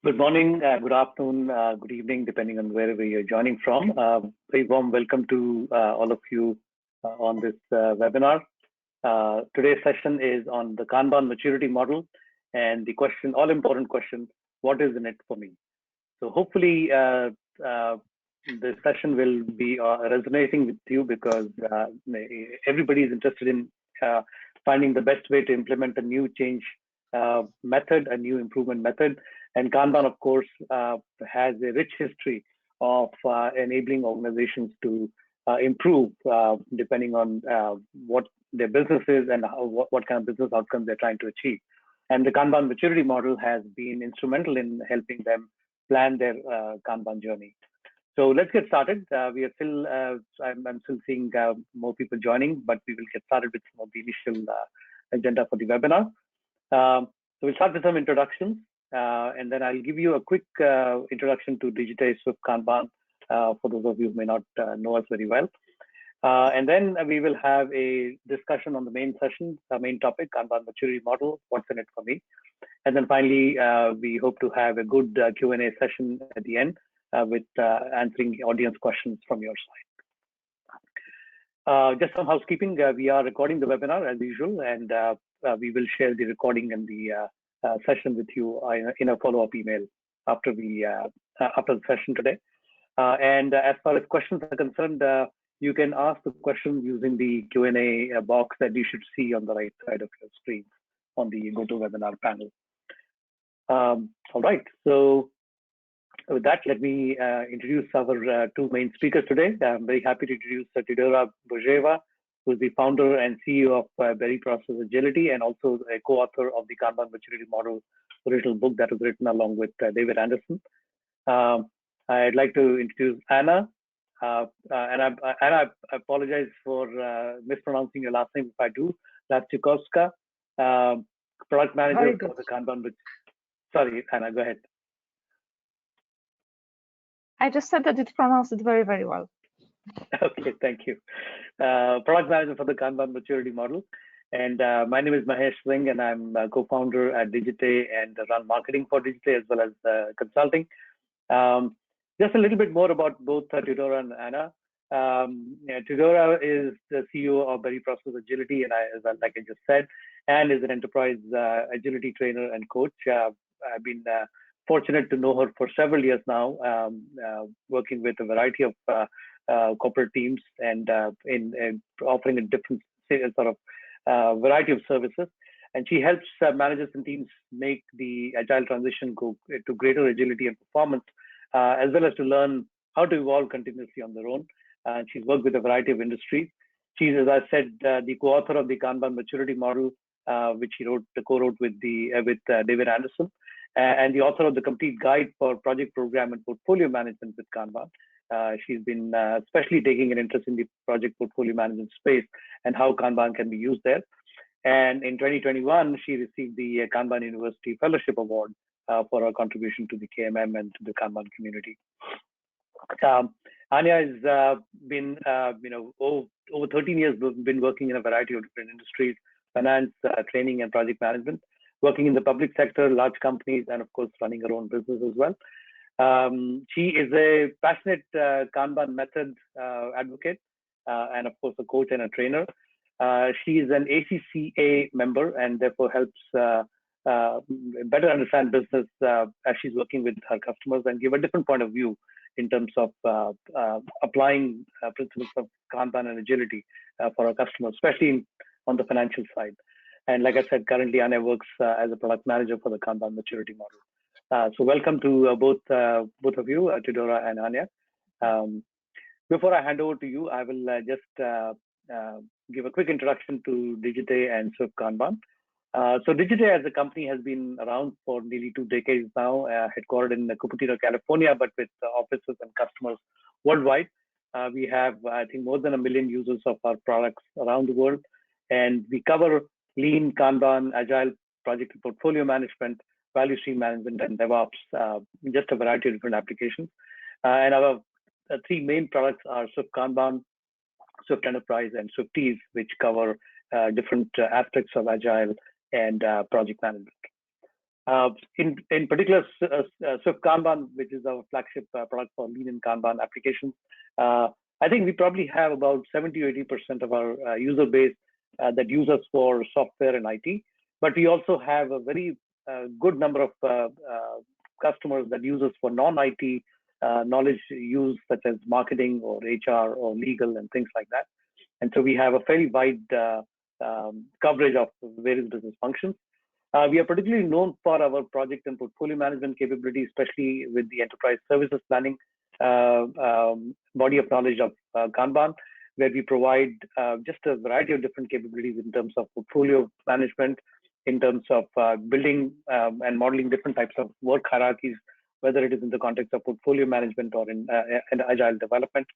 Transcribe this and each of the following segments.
Good morning, good afternoon, good evening, depending on wherever you're joining from. Very warm welcome to all of you on this webinar. Today's session is on the Kanban maturity model and the question, all important question, what is in it for me? So hopefully this session will be resonating with you because everybody is interested in finding the best way to implement a new change method, a new improvement method. And Kanban, of course, has a rich history of enabling organizations to improve depending on what their business is and what kind of business outcomes they're trying to achieve. And the Kanban maturity model has been instrumental in helping them plan their Kanban journey. So let's get started. We are still, I'm still seeing more people joining, but we will get started with some of the initial agenda for the webinar. So we'll start with some introductions. And then I'll give you a quick introduction to Digitay Swift Kanban for those of you who may not know us very well. And then we will have a discussion on the main session, the main topic, Kanban maturity model, what's in it for me. And then finally, we hope to have a good Q&A session at the end with answering audience questions from your side. Just some housekeeping, we are recording the webinar as usual, and we will share the recording and the session with you in a follow-up email after the session today. And as far as questions are concerned, you can ask the question using the Q&A box that you should see on the right side of your screen on the GoToWebinar panel. All right, so with that, let me introduce our two main speakers today. I'm very happy to introduce Teodora Bojeva, who is the founder and CEO of Berry Process Agility and also a co-author of the Kanban Maturity Model original book that was written along with David Anderson. I'd like to introduce Anna. Anna, I apologize for mispronouncing your last name if I do. Lastikowska, product manager for the Kanban. Sorry, Anna, go ahead. I just said that it pronounced it very, very well. Okay, thank you. Product manager for the Kanban maturity model. And my name is Mahesh Singh, and I'm a co-founder at Digitay and run marketing for Digitay as well as consulting. Just a little bit more about both Teodora and Anna. Teodora is the CEO of Berry Process Agility, and like I just said, and is an enterprise agility trainer and coach. I've been fortunate to know her for several years now, working with a variety of corporate teams and in offering a different sort of variety of services. And she helps managers and teams make the agile transition go to greater agility and performance, as well as to learn how to evolve continuously on their own. And she's worked with a variety of industries. She's, as I said, the co-author of the Kanban maturity model, which he co-wrote with David Anderson, and the author of the complete guide for project program and portfolio management with Kanban. She's been especially taking an interest in the project portfolio management space and how Kanban can be used there. And in 2021, she received the Kanban University Fellowship Award for her contribution to the KMM and to the Kanban community. Anya has been, over 13 years, been working in a variety of different industries, finance, training, and project management, working in the public sector, large companies, and of course, running her own business as well. She is a passionate Kanban method advocate and of course a coach and a trainer. She is an ACCA member and therefore helps better understand business as she's working with her customers and give a different point of view in terms of applying principles of Kanban and agility for our customers, especially on the financial side. And like I said, currently Anya works as a product manager for the Kanban maturity model. So welcome to both of you, Teodora and Anya. Before I hand over to you, I will just give a quick introduction to Digitay and Swift Kanban. So Digitay as a company has been around for nearly 2 decades now, headquartered in Cupertino, California, but with offices and customers worldwide. We have, I think, more than 1 million users of our products around the world. And we cover lean, Kanban, agile project and portfolio management, value stream management, and DevOps, just a variety of different applications. And our 3 main products are Swift Kanban, Swift Enterprise, and Swifties, which cover different aspects of agile and project management. In particular, Swift Kanban, which is our flagship product for lean and Kanban applications, I think we probably have about 70 or 80% of our user base that use us for software and IT. But we also have a very good number of customers that use us for non-IT knowledge use, such as marketing or HR or legal and things like that. And so we have a fairly wide coverage of various business functions. We are particularly known for our project and portfolio management capabilities, especially with the enterprise services planning body of knowledge of Kanban, where we provide just a variety of different capabilities in terms of portfolio management, in terms of building and modeling different types of work hierarchies, whether it is in the context of portfolio management or in agile development.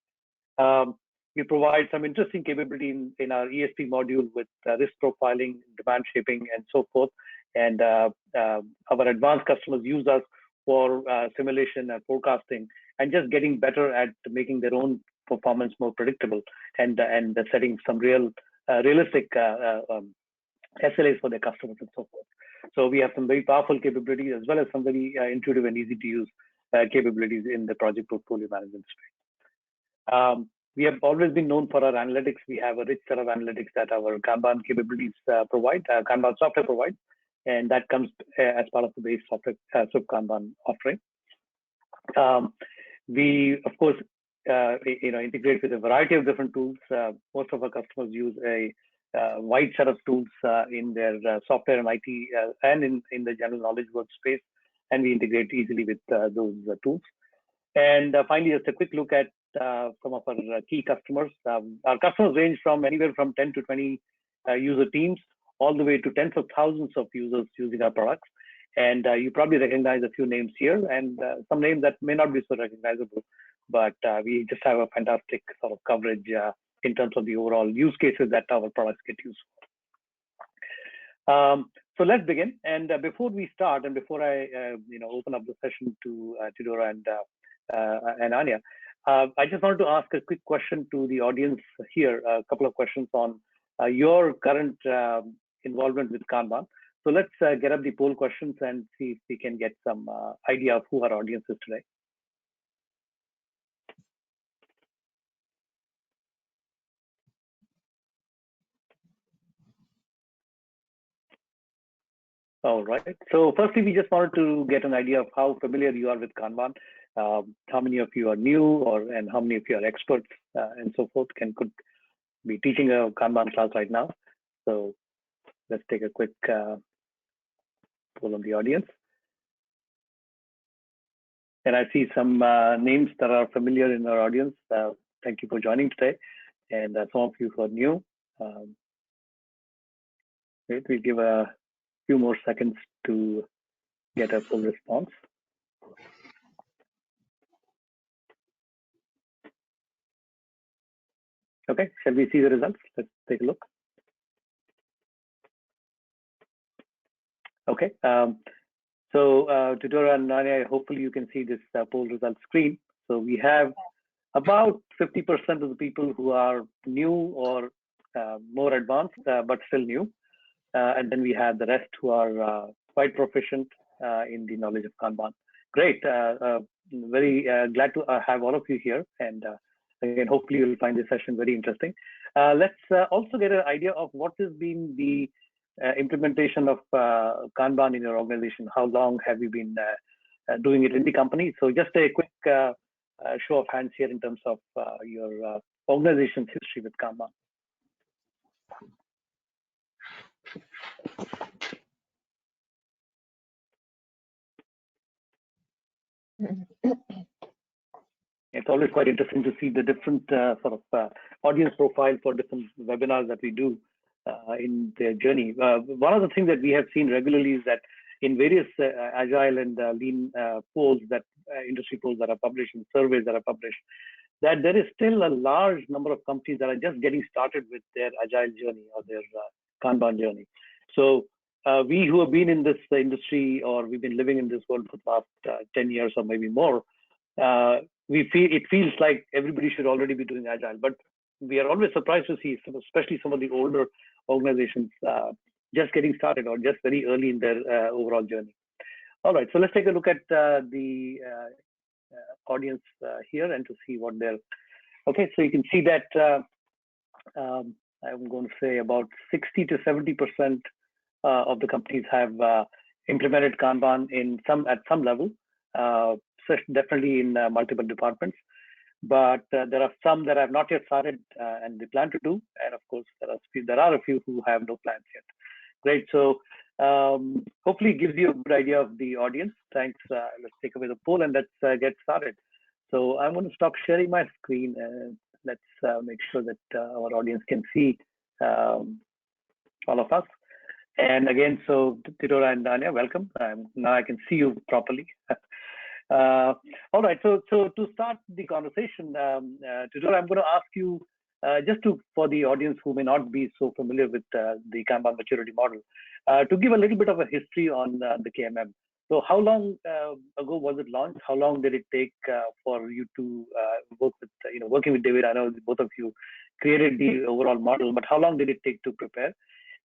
We provide some interesting capability in our ESP module with risk profiling, demand shaping, and so forth. And our advanced customers use us for simulation and forecasting, and just getting better at making their own performance more predictable, and setting some realistic SLAs for their customers and so forth. So we have some very powerful capabilities, as well as some very intuitive and easy to use capabilities in the project portfolio management space. We have always been known for our analytics. We have a rich set of analytics that our Kanban capabilities provide, Kanban software provides, and that comes as part of the base software Swift Kanban offering. We, of course, integrate with a variety of different tools. Most of our customers use a wide set of tools in their software and IT and in the general knowledge workspace, and we integrate easily with those tools. And finally, just a quick look at some of our key customers. Our customers range from anywhere from 10 to 20 user teams, all the way to tens of thousands of users using our products. And you probably recognize a few names here, and some names that may not be so recognizable, but we just have a fantastic sort of coverage in terms of the overall use cases that our products get used for. So let's begin. And before we start, and before I open up the session to Theodora and Anya, I just wanted to ask a quick question to the audience here, a couple of questions on your current involvement with Kanban. So let's get up the poll questions and see if we can get some idea of who our audience is today. All right. So firstly, we just wanted to get an idea of how familiar you are with Kanban. How many of you are new, and how many of you are experts, and so forth, could be teaching a Kanban class right now. So let's take a quick poll on the audience. And I see some names that are familiar in our audience. Thank you for joining today. And some of you who are new. We'll give a few more seconds to get a full response. Okay, shall we see the results? Let's take a look. Okay, so Theodora and Anya, hopefully you can see this poll result screen. So we have about 50% of the people who are new or more advanced, but still new. And then we have the rest who are quite proficient in the knowledge of Kanban. Great, very glad to have all of you here. And again, hopefully you'll find this session very interesting. Let's also get an idea of what has been the implementation of Kanban in your organization. How long have you been doing it in the company? So just a quick show of hands here in terms of your organization's history with Kanban. It's always quite interesting to see the different sort of audience profile for different webinars that we do in their journey. One of the things that we have seen regularly is that in various agile and lean polls, that industry polls that are published and surveys that are published, that there is still a large number of companies that are just getting started with their agile journey or their Kanban journey. So we who have been in this industry, or we've been living in this world for the past 10 years or maybe more, it feels like everybody should already be doing agile, but we are always surprised to see, especially some of the older organizations, just getting started or just very early in their overall journey. All right, so let's take a look at the audience here and to see what they're. Okay, so you can see that I'm going to say about 60 to 70% of the companies have implemented Kanban at some level, so definitely in multiple departments. But there are some that have not yet started and they plan to do, and of course there are a few who have no plans yet. Great, so hopefully it gives you a good idea of the audience. Thanks. Let's take away the poll and let's get started. So I'm going to stop sharing my screen and let's make sure that our audience can see all of us. And again, so Tidora and Dania, welcome. Now I can see you properly. All right, so to start the conversation, Tidora, I'm going to ask you for the audience who may not be so familiar with the Kanban maturity model, to give a little bit of a history on the KMM. So how long ago was it launched? How long did it take for you to work with, working with David? I know both of you created the overall model, but how long did it take to prepare?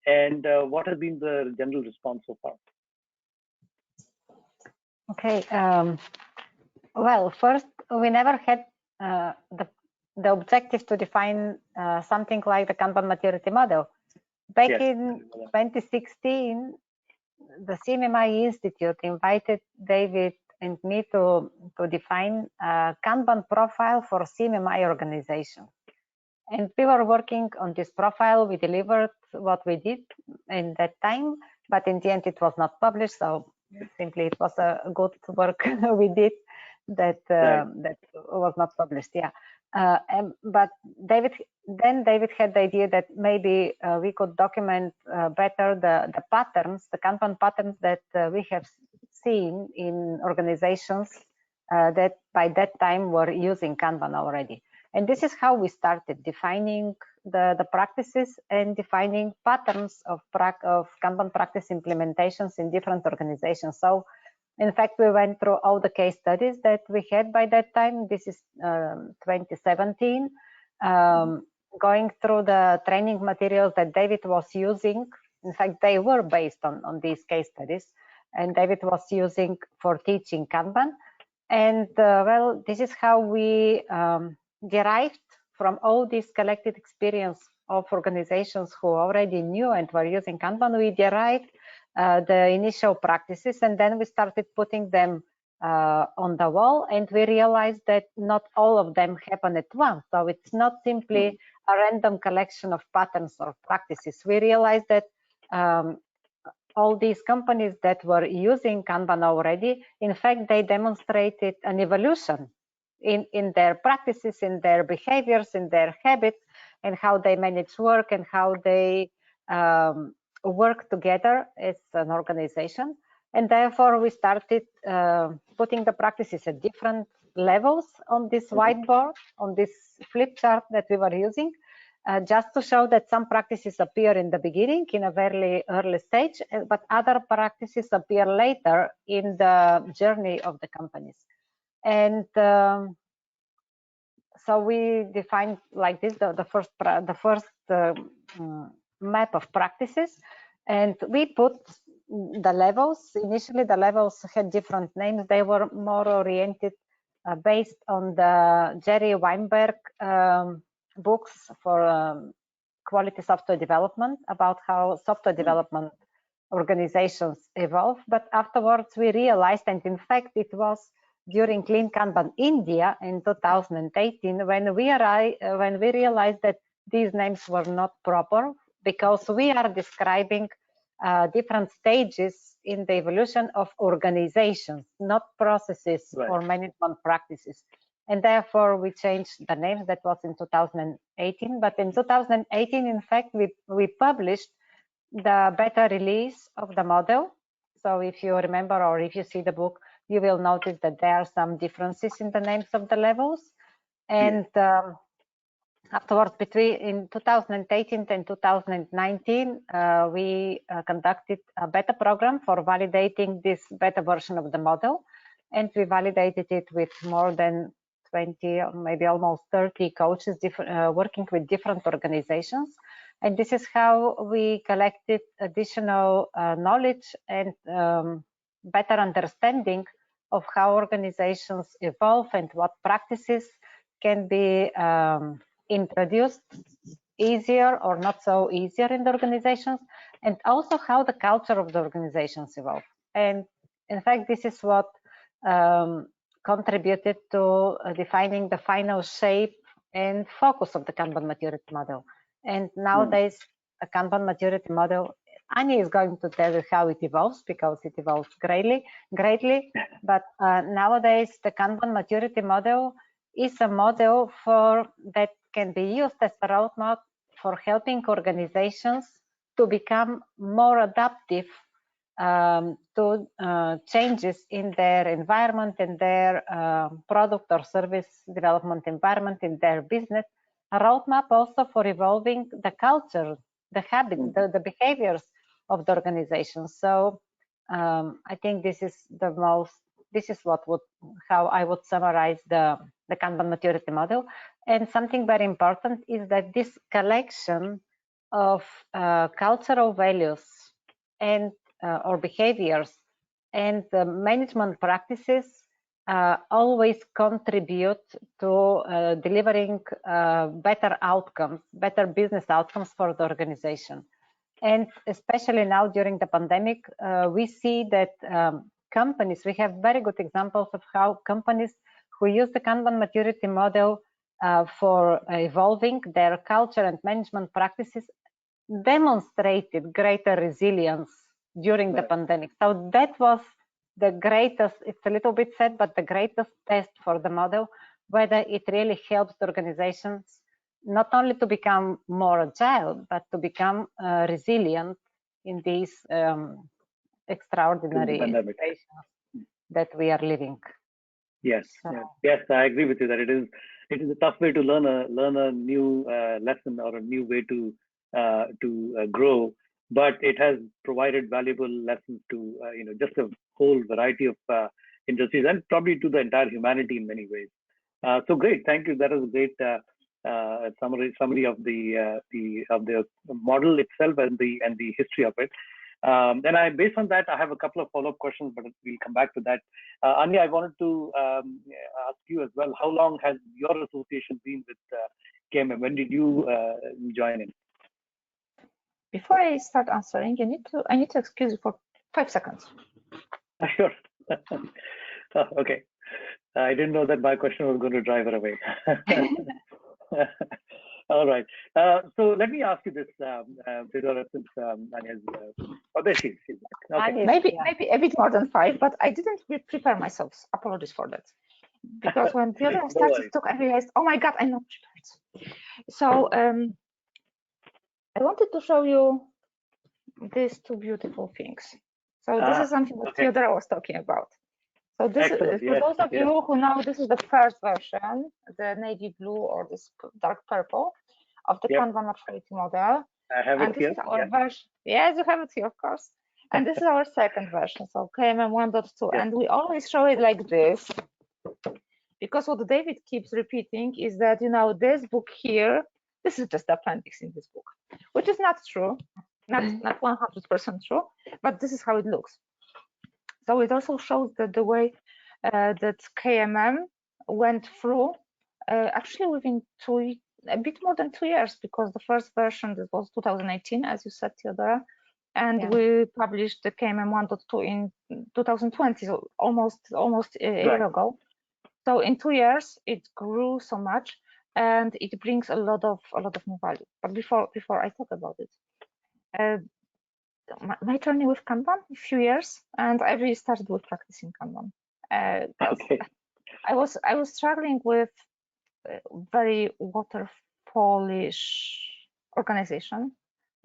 And what has been the general response so far? Okay. Well, first, we never had the objective to define something like the Kanban maturity model. Back in 2016, the CMMI Institute invited David and me to define a Kanban profile for CMMI organization. And we were working on this profile. We delivered what we did in that time, but in the end it was not published. So simply it was a good work we did that that was not published. Yeah. But David had the idea that maybe we could document better the patterns, the Kanban patterns that we have seen in organizations that by that time were using Kanban already. And this is how we started defining the practices and defining patterns of Kanban practice implementations in different organizations. So in fact, we went through all the case studies that we had by that time. This is 2017, going through the training materials that David was using. In fact, they were based on these case studies, and David was using for teaching Kanban. And well, this is how we derived from all this collected experience of organizations who already knew and were using Kanban. We derived the initial practices, and then we started putting them on the wall, and we realized that not all of them happen at once. So it's not simply a random collection of patterns or practices. We realized that all these companies that were using Kanban already, in fact, they demonstrated an evolution in their practices, in their behaviors, in their habits, and how they manage work and how they work together as an organization. And therefore, we started putting the practices at different levels on this whiteboard, on this flip chart that we were using, just to show that some practices appear in the beginning, in a very early stage, but other practices appear later in the journey of the companies. And so we defined like this the first map of practices, and we put the levels. Initially, the levels had different names. They were more oriented based on the Jerry Weinberg books for quality software development, about how software development organizations evolve. But afterwards, we realized, and in fact, it was during Clean Kanban India in 2018 when we realized that these names were not proper, because we are describing different stages in the evolution of organizations, not processes or management practices. And therefore, we changed the names. That was in 2018. But in 2018, in fact, we published the beta release of the model. So if you remember, or if you see the book, you will notice that there are some differences in the names of the levels. And afterwards, in 2018 and 2019, we conducted a beta program for validating this beta version of the model. And we validated it with more than 20, or maybe almost 30 coaches working with different organizations. And this is how we collected additional knowledge and better understanding of how organizations evolve and what practices can be introduced easier or not so easier in the organizations, and also how the culture of the organizations evolve. And in fact, this is what contributed to defining the final shape and focus of the Kanban maturity model. And nowadays, the Kanban maturity model, Anya is going to tell you how it evolves, because it evolves greatly. But nowadays, the Kanban maturity model is a model that can be used as a roadmap for helping organizations to become more adaptive to changes in their environment, in their product or service development environment, in their business. A roadmap also for evolving the culture, the habits, the behaviors of the organization. So I think this is how I would summarize the Kanban maturity model. And something very important is that this collection of cultural values and or behaviors and management practices always contribute to delivering better outcomes, better business outcomes for the organization. And especially now during the pandemic, we see that companies, we have very good examples of how companies who use the Kanban maturity model for evolving their culture and management practices demonstrated greater resilience during the pandemic. So that was the greatest, it's a little bit sad, but the greatest test for the model, whether it really helps the organizations not only to become more agile, but to become resilient in these extraordinary situations that we are living. Yes, yes, I agree with you that it is a tough way to learn a new lesson or a new way to grow, but it has provided valuable lessons to just a whole variety of industries and probably to the entire humanity in many ways. So great, thank you. That was a great summary of the model itself and the history of it. And based on that, I have a couple of follow-up questions, but we'll come back to that. Anya, I wanted to ask you as well, how long has your association been with KMM? When did you join in? Before I start answering, I need to excuse you for 5 seconds. Sure. Okay. I didn't know that my question was going to drive her away. All right. So let me ask you this, Theodora, since Anya's, there she is. Okay. Maybe a bit more than 5, but I didn't prepare myself. Apologies for that. Because when Theodora started to talk, I realized, oh my God, I'm not prepared. So I wanted to show you these two beautiful things. So this is something that Theodora was talking about. So this is, for those of you who know, this is the first version, the navy blue or this dark purple of the Kanban maturity model. I have it here. This is our version. Yes, you have it here, of course. And this is our second version, so KMM 1.2. And we always show it like this, because what David keeps repeating is that, this book here, this is just the appendix in this book, which is not true, not 100% true, but this is how it looks. So it also shows that the way that KMM went through, actually within a bit more than 2 years, because the first version, this was 2018, as you said, Theodora, and we published the KMM 1.2 in 2020, so almost a year ago. So in 2 years, it grew so much, and it brings a lot of new value. But before I talk about it, my journey with Kanban, a few years, and I really started with practicing Kanban. I was struggling with very waterfallish organization,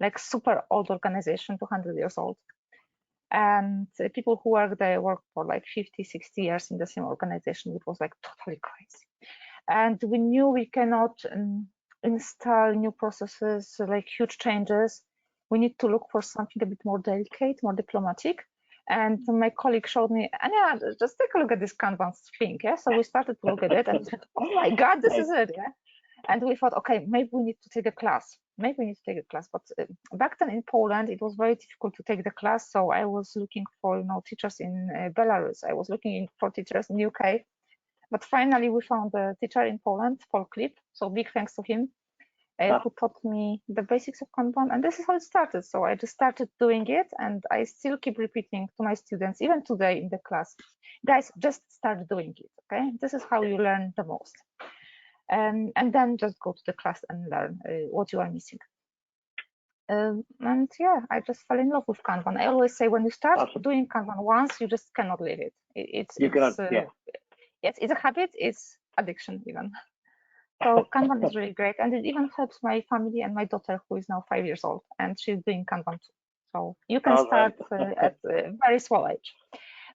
like super old organization, 200 years old. And people who work there work for like 50, 60 years in the same organization, which was like totally crazy. And we knew we cannot install new processes, like huge changes. We need to look for something a bit more delicate, more diplomatic. And my colleague showed me, Anya, just take a look at this Kanban thing. Yeah, so we started to look at it and said, oh my God, this is it. Yeah, And we thought, okay, maybe we need to take a class. Maybe we need to take a class. But back then in Poland, it was very difficult to take the class. So I was looking for, teachers in Belarus. I was looking for teachers in UK. But finally, we found a teacher in Poland, Paul Klip. So big thanks to him, who taught me the basics of Kanban. And this is how it started. So I just started doing it, and I still keep repeating to my students, even today in the class, guys, just start doing it. Okay, this is how you learn the most. And then just go to the class and learn what you are missing. And yeah, I just fell in love with Kanban. I always say, when you start doing Kanban once, you just cannot leave it. Yes, it's a habit, it's addiction even. So Kanban is really great, and it even helps my family and my daughter, who is now 5 years old, and she's doing Kanban too. So you can start at a very small age.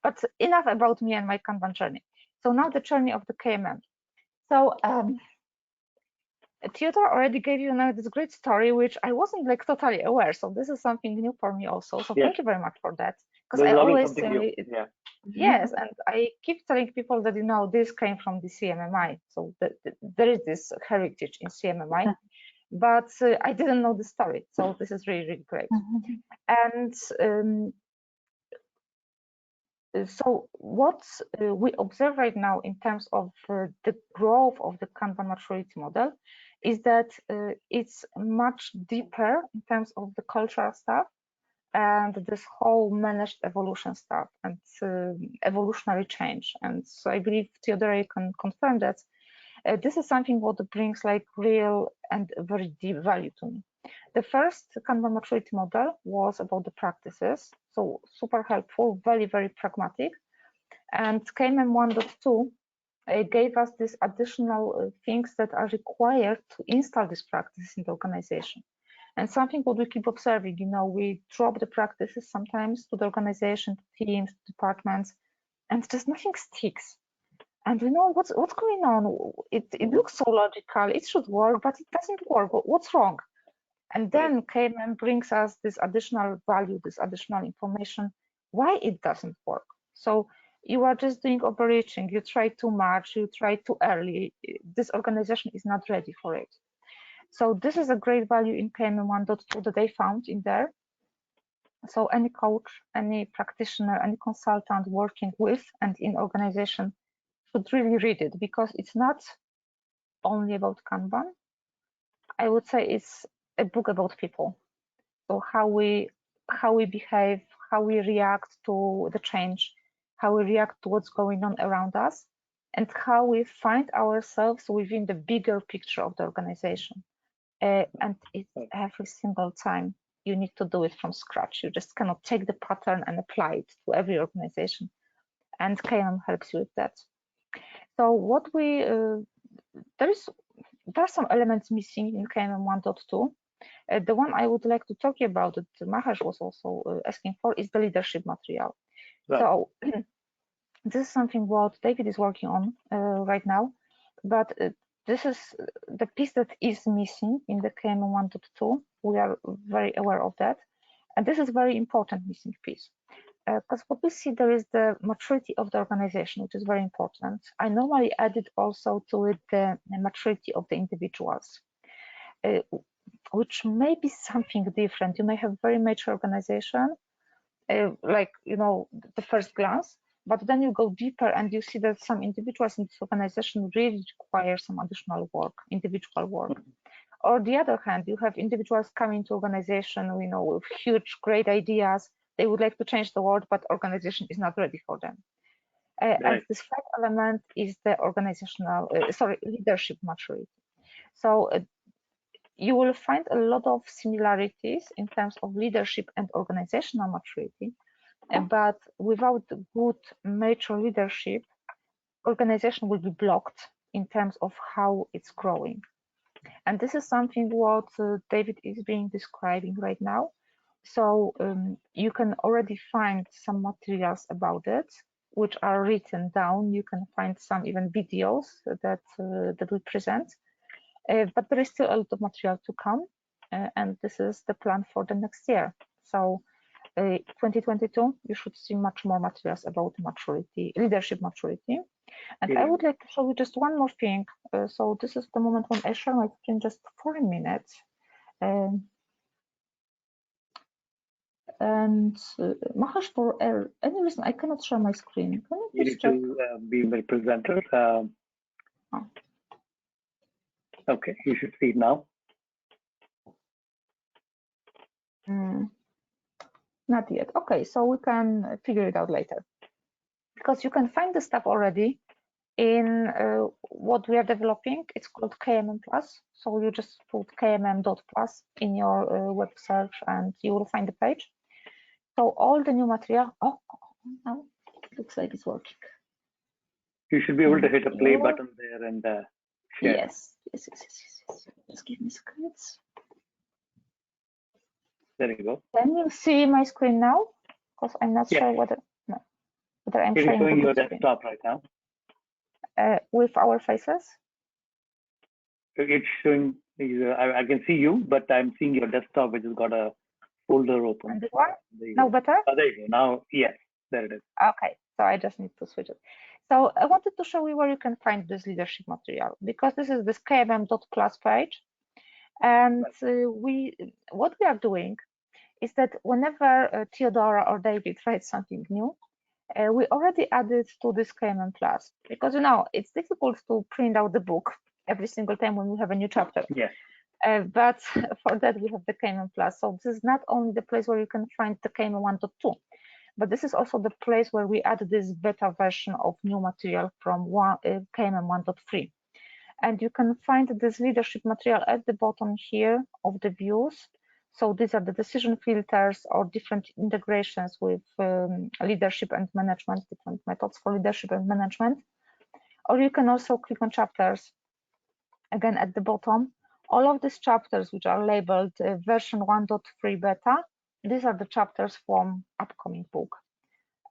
But enough about me and my Kanban journey. So now the journey of the KMM. So Theodore already gave you this great story, which I wasn't totally aware. So this is something new for me also. So thank you very much for that. Because I always say, yes, and I keep telling people that this came from the CMMI. So there is this heritage in CMMI, but I didn't know the story. So this is really, really great. And so what we observe right now in terms of the growth of the Kanban maturity model is that it's much deeper in terms of the cultural stuff and this whole managed evolution stuff and evolutionary change. And so I believe Theodore can confirm that this is something what brings real and very deep value to me. The first Kanban maturity model was about the practices, so super helpful, very, very pragmatic. And KMM 1.2 gave us these additional things that are required to install these practices in the organization. And something what we keep observing, we drop the practices sometimes to the organization, to teams, departments, and just nothing sticks. And we know what's going on. It looks so logical, it should work, but it doesn't work. What's wrong? And then KMM brings us this additional value, this additional information, why it doesn't work. So you are just doing overreaching, you try too much, you try too early. This organization is not ready for it. So this is a great value in KMM 1.2 that they found in there. So any coach, any practitioner, any consultant working with and in organization should really read it, because it's not only about Kanban. I would say it's a book about people. So how we behave, how we react to the change, how we react to what's going on around us, and how we find ourselves within the bigger picture of the organization. And it's every single time you need to do it from scratch. You just cannot take the pattern and apply it to every organization. And KM helps you with that. So what there are some elements missing in KMM 1.2. The one I would like to talk about that Mahesh was also asking for is the leadership material. Right. So this is something what David is working on right now, but this is the piece that is missing in the KMM 1.2. We are very aware of that, and this is a very important missing piece. Because what we see there is the maturity of the organization, which is very important. I normally added also to it the maturity of the individuals, which may be something different. You may have very mature organization, the first glance, but then you go deeper and you see that some individuals in this organization really require some additional work, individual work. Or the other hand, you have individuals coming to organization, with huge, great ideas. They would like to change the world, but organization is not ready for them. Right. And this third element is the leadership maturity. So you will find a lot of similarities in terms of leadership and organizational maturity, but without good mature leadership, organization will be blocked in terms of how it's growing. And this is something what David is being describing right now. So you can already find some materials about it, which are written down. You can find some even videos that we present, but there is still a lot of material to come, and this is the plan for the next year. So 2022, you should see much more materials about maturity, leadership maturity. And I would like to show you just one more thing So this is the moment when I share my screen just for a minute. And Mahesh, for any reason, I cannot share my screen. Can you You please need check? to be my presenter. Okay, you should see it now. Not yet. Okay, so we can figure it out later. Because you can find the stuff already in what we are developing. It's called KMM Plus. So you just put kmm.plus in your web search and you will find the page. So all the new material. Oh, now it looks like it's working. You should be able to hit a play button there and share. Yes. Just give me seconds. There you go. Can you see my screen now? Because I'm not sure whether I'm It is sharing showing your screen. desktop right now. With our faces. It's showing. I can see you, but I'm seeing your desktop, which has got a folder open. And this one? Now better? Oh, there you go. Now, yes, there it is. Okay, so I just need to switch it. So I wanted to show you where you can find this leadership material, because this is this kmm.class page. And what we are doing is that whenever Theodora or David writes something new, we already added to this KMM class, because it's difficult to print out the book every single time when we have a new chapter. Yes. But for that we have the KMM plus. So this is not only the place where you can find the KMM 1.2, but this is also the place where we add this beta version of new material from KMM 1.3. And you can find this leadership material at the bottom here of the views. So these are the decision filters or different integrations with leadership and management, different methods for leadership and management. Or you can also click on chapters, again at the bottom. All of these chapters, which are labeled version 1.3 beta, these are the chapters from upcoming book.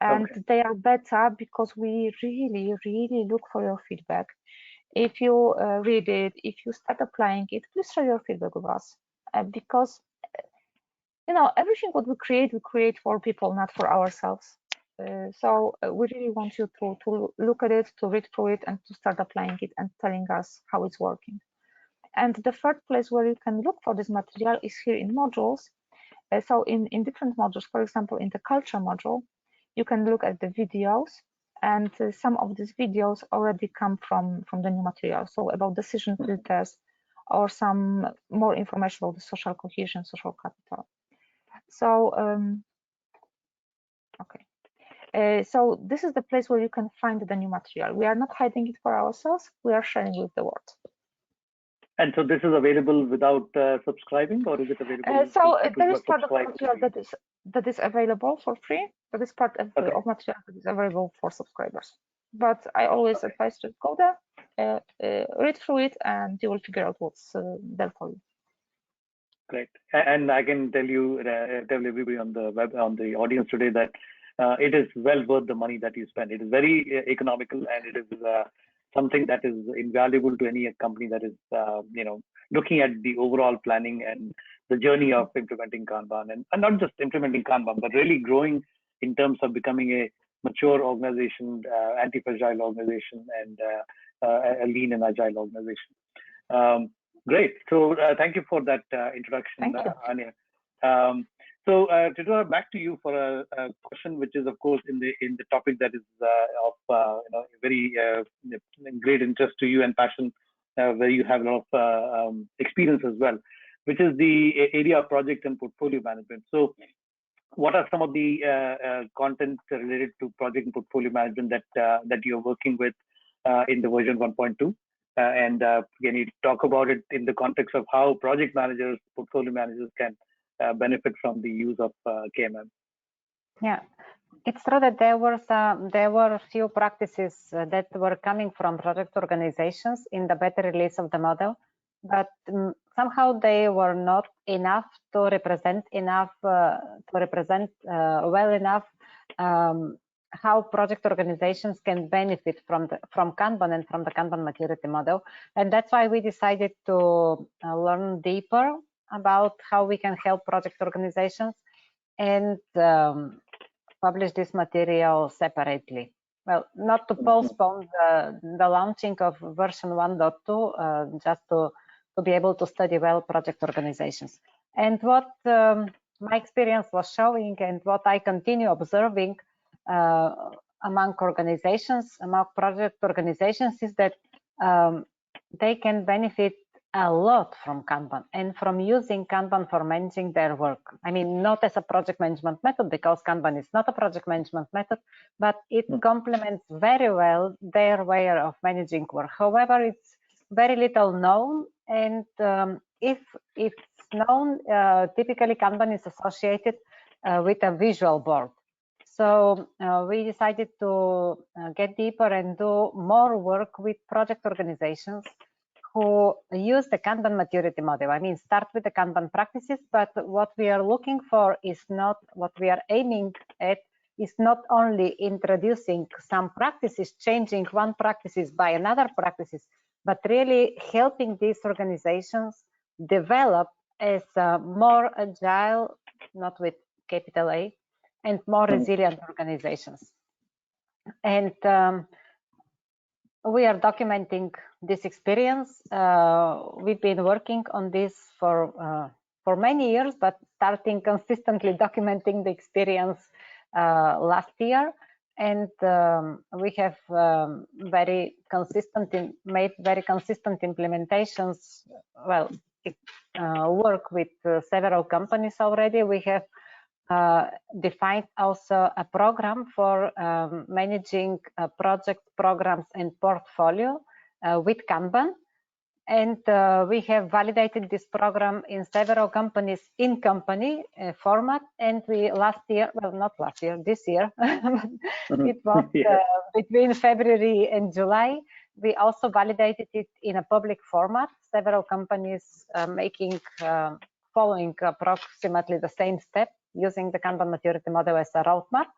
And they are beta because we really, really look for your feedback. If you read it, if you start applying it, please share your feedback with us. Because everything what we create for people, not for ourselves. So we really want you to look at it, to read through it, and to start applying it and telling us how it's working. And the third place where you can look for this material is here in modules. So in different modules, for example, in the culture module, you can look at the videos, and some of these videos already come from the new material. So about decision filters, or some more information about the social cohesion, social capital. So so this is the place where you can find the new material. We are not hiding it for ourselves, we are sharing with the world. And so this is available without subscribing, or is it available? So there is part of the material that is available for free. That is part of material that is available for subscribers. But I always advise to go there, read through it, and you will figure out what's there for you. Great. And I can tell you, tell everybody on the audience today that it is well worth the money that you spend. It is very economical, and it is something that is invaluable to any company that is, looking at the overall planning and the journey of implementing Kanban, and not just implementing Kanban, but really growing in terms of becoming a mature organization, anti-fragile organization, and a lean and agile organization. Great. So thank you for that introduction, Anya. So Theodora, back to you for a question, which is of course in the topic that is of very great interest to you and passion, where you have a lot of experience as well, which is the area of project and portfolio management. So what are some of the content related to project and portfolio management that you're working with in the version 1.2? And can you talk about it in the context of how project managers, portfolio managers can benefit from the use of KMM? Yeah, it's true that there were few practices that were coming from project organizations in the beta release of the model, but somehow they were not enough to represent well enough how project organizations can benefit from Kanban and from the Kanban maturity model. And that's why we decided to learn deeper about how we can help project organizations and publish this material separately. well, not to postpone the launching of version 1.2, just to be able to study well project organizations. And what my experience was showing, and what I continue observing among organizations, among project organizations, is that they can benefit a lot from Kanban and from using Kanban for managing their work. I mean, not as a project management method, because Kanban is not a project management method, but it complements very well their way of managing work. However, it's very little known, and if it's known, typically Kanban is associated with a visual board. So we decided to get deeper and do more work with project organizations who use the Kanban maturity model. I mean, start with the Kanban practices, but what we are looking for is not, what we are aiming at is not only introducing some practices, changing one practices by another practices, but really helping these organizations develop as more agile, not with capital A, and more resilient organizations. And we are documenting this experience. We've been working on this for many years, but starting consistently documenting the experience last year. And we have made very consistent implementations. Well, work with several companies already. We have defined also a program for managing project programs and portfolio with Kanban, and we have validated this program in several companies in company format. And we this year it was between February and July, we also validated it in a public format. Several companies following approximately the same step, using the Kanban maturity model as a roadmap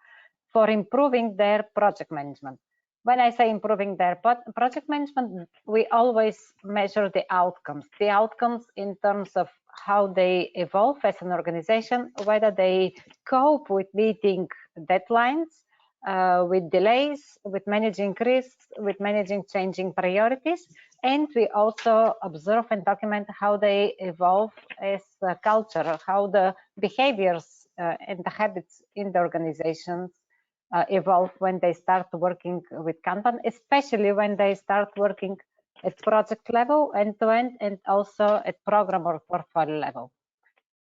for improving their project management. When I say improving their project management, we always measure the outcomes in terms of how they evolve as an organization, whether they cope with meeting deadlines, with delays, with managing risks, with managing changing priorities. And we also observe and document how they evolve as a culture, how the behaviors and the habits in the organizations evolve when they start working with Kanban, especially when they start working at project level, end-to-end, and also at program or portfolio level.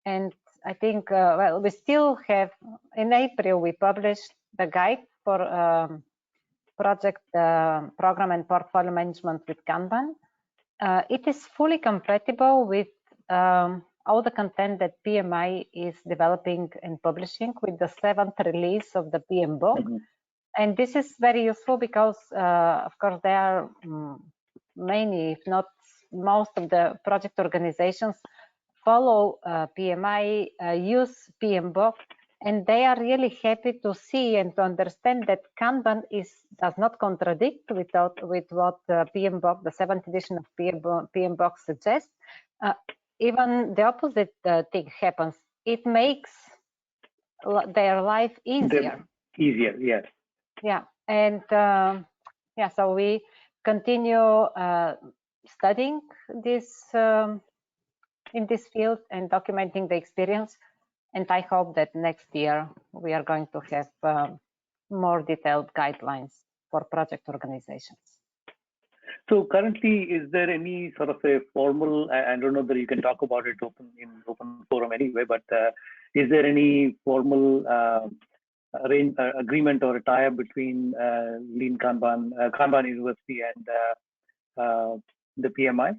And I think, well, we still have, in April, we published the guide for project program and portfolio management with Kanban. It is fully compatible with all the content that PMI is developing and publishing with the 7th release of the PM book. And this is very useful because, of course, there are many, if not most of the project organizations follow PMI, use PM book, and they are really happy to see and to understand that Kanban does not contradict with what PM book, the 7th edition of PM book suggests. Even the opposite thing happens. It makes their life easier. Easier, yes. Yeah, and yeah, so we continue studying this in this field and documenting the experience. And I hope that next year we are going to have more detailed guidelines for project organizations. So currently, is there any sort of a formal, I don't know that you can talk about it in open forum anyway, but is there any formal agreement or a tie-up between Lean Kanban, Kanban University and the PMI?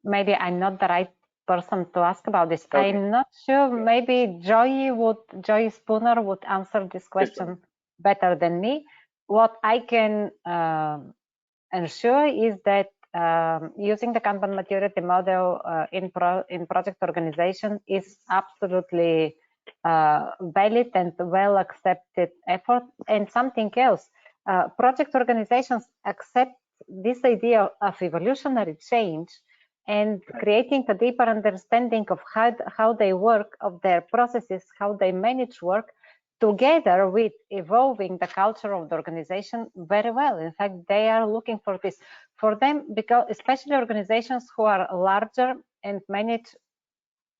Maybe I'm not the right person to ask about this. Okay. I'm not sure. Maybe Joy Spooner would answer this question better than me. What I can ensure is that using the Kanban maturity model in project organization is absolutely valid and well accepted effort. And something else, project organizations accept this idea of evolutionary change and creating a deeper understanding of how they work, of their processes, how they manage work, together with evolving the culture of the organization very well. In fact, they are looking for this. For them, because especially organizations who are larger and manage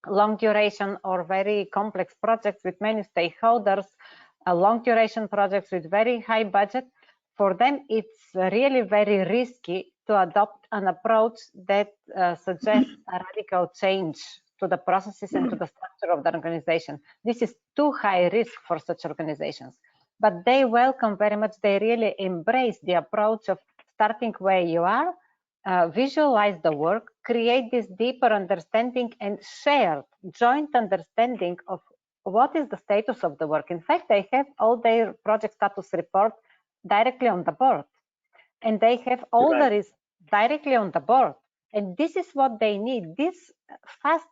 long duration or very complex projects with many stakeholders, long duration projects with very high budget, for them it's really very risky to adopt an approach that suggests a radical change to the processes and to the structure of the organization. This is too high risk for such organizations. But they welcome very much, they really embrace the approach of starting where you are, visualize the work, create this deeper understanding and shared joint understanding of what is the status of the work. In fact, they have all their project status report directly on the board, and they have all the risks directly on the board. And this is what they need. This fast,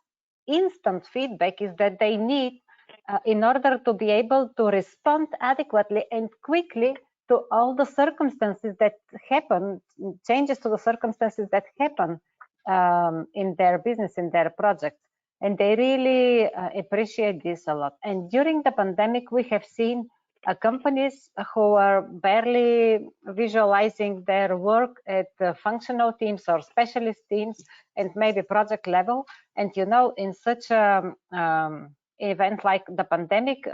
instant feedback is that they need in order to be able to respond adequately and quickly to all the circumstances that happen, changes to the circumstances that happen in their business, in their project. And they really appreciate this a lot. And during the pandemic, we have seen companies who are barely visualizing their work at functional teams or specialist teams and maybe project level. And you know, in such a event like the pandemic,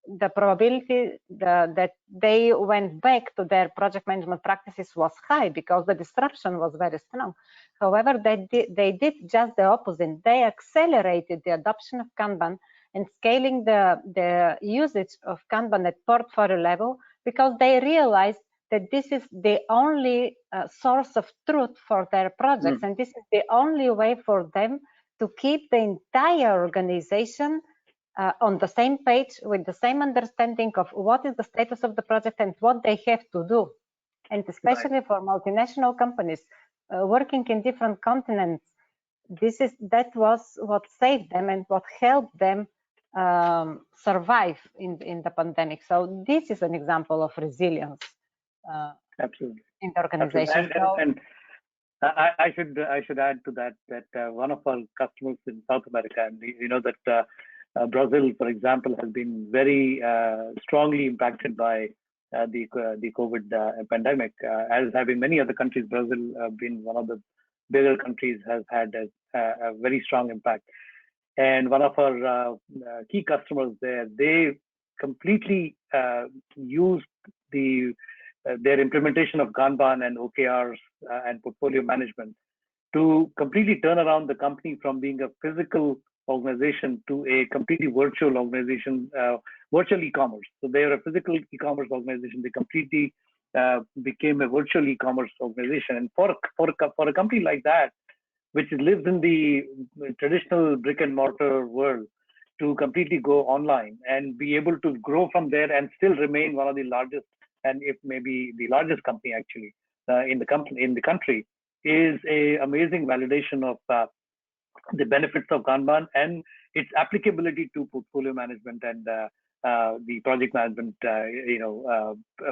the probability that they went back to their project management practices was high because the disruption was very strong. However, they did just the opposite. They accelerated the adoption of Kanban and scaling the usage of Kanban at portfolio level because they realized that this is the only source of truth for their projects. And this is the only way for them to keep the entire organization on the same page with the same understanding of what is the status of the project and what they have to do. And especially for multinational companies working in different continents, that was what saved them and what helped them survive in the pandemic. So this is an example of resilience Absolutely. in the organization. And I should add to that one of our customers in South America, and you know that Brazil, for example, has been very strongly impacted by the COVID pandemic. As having many other countries, Brazil being one of the bigger countries, has had a very strong impact. And one of our key customers there, they completely used their implementation of Kanban and OKRs and portfolio management to completely turn around the company from being a physical organization to a completely virtual organization, virtual e-commerce. So they are a physical e-commerce organization. They completely became a virtual e-commerce organization. And for a company like that, which lives in the traditional brick and mortar world, to completely go online and be able to grow from there and still remain one of the largest, and if maybe the largest company actually in the country, is a amazing validation of the benefits of Kanban and its applicability to portfolio management and the project management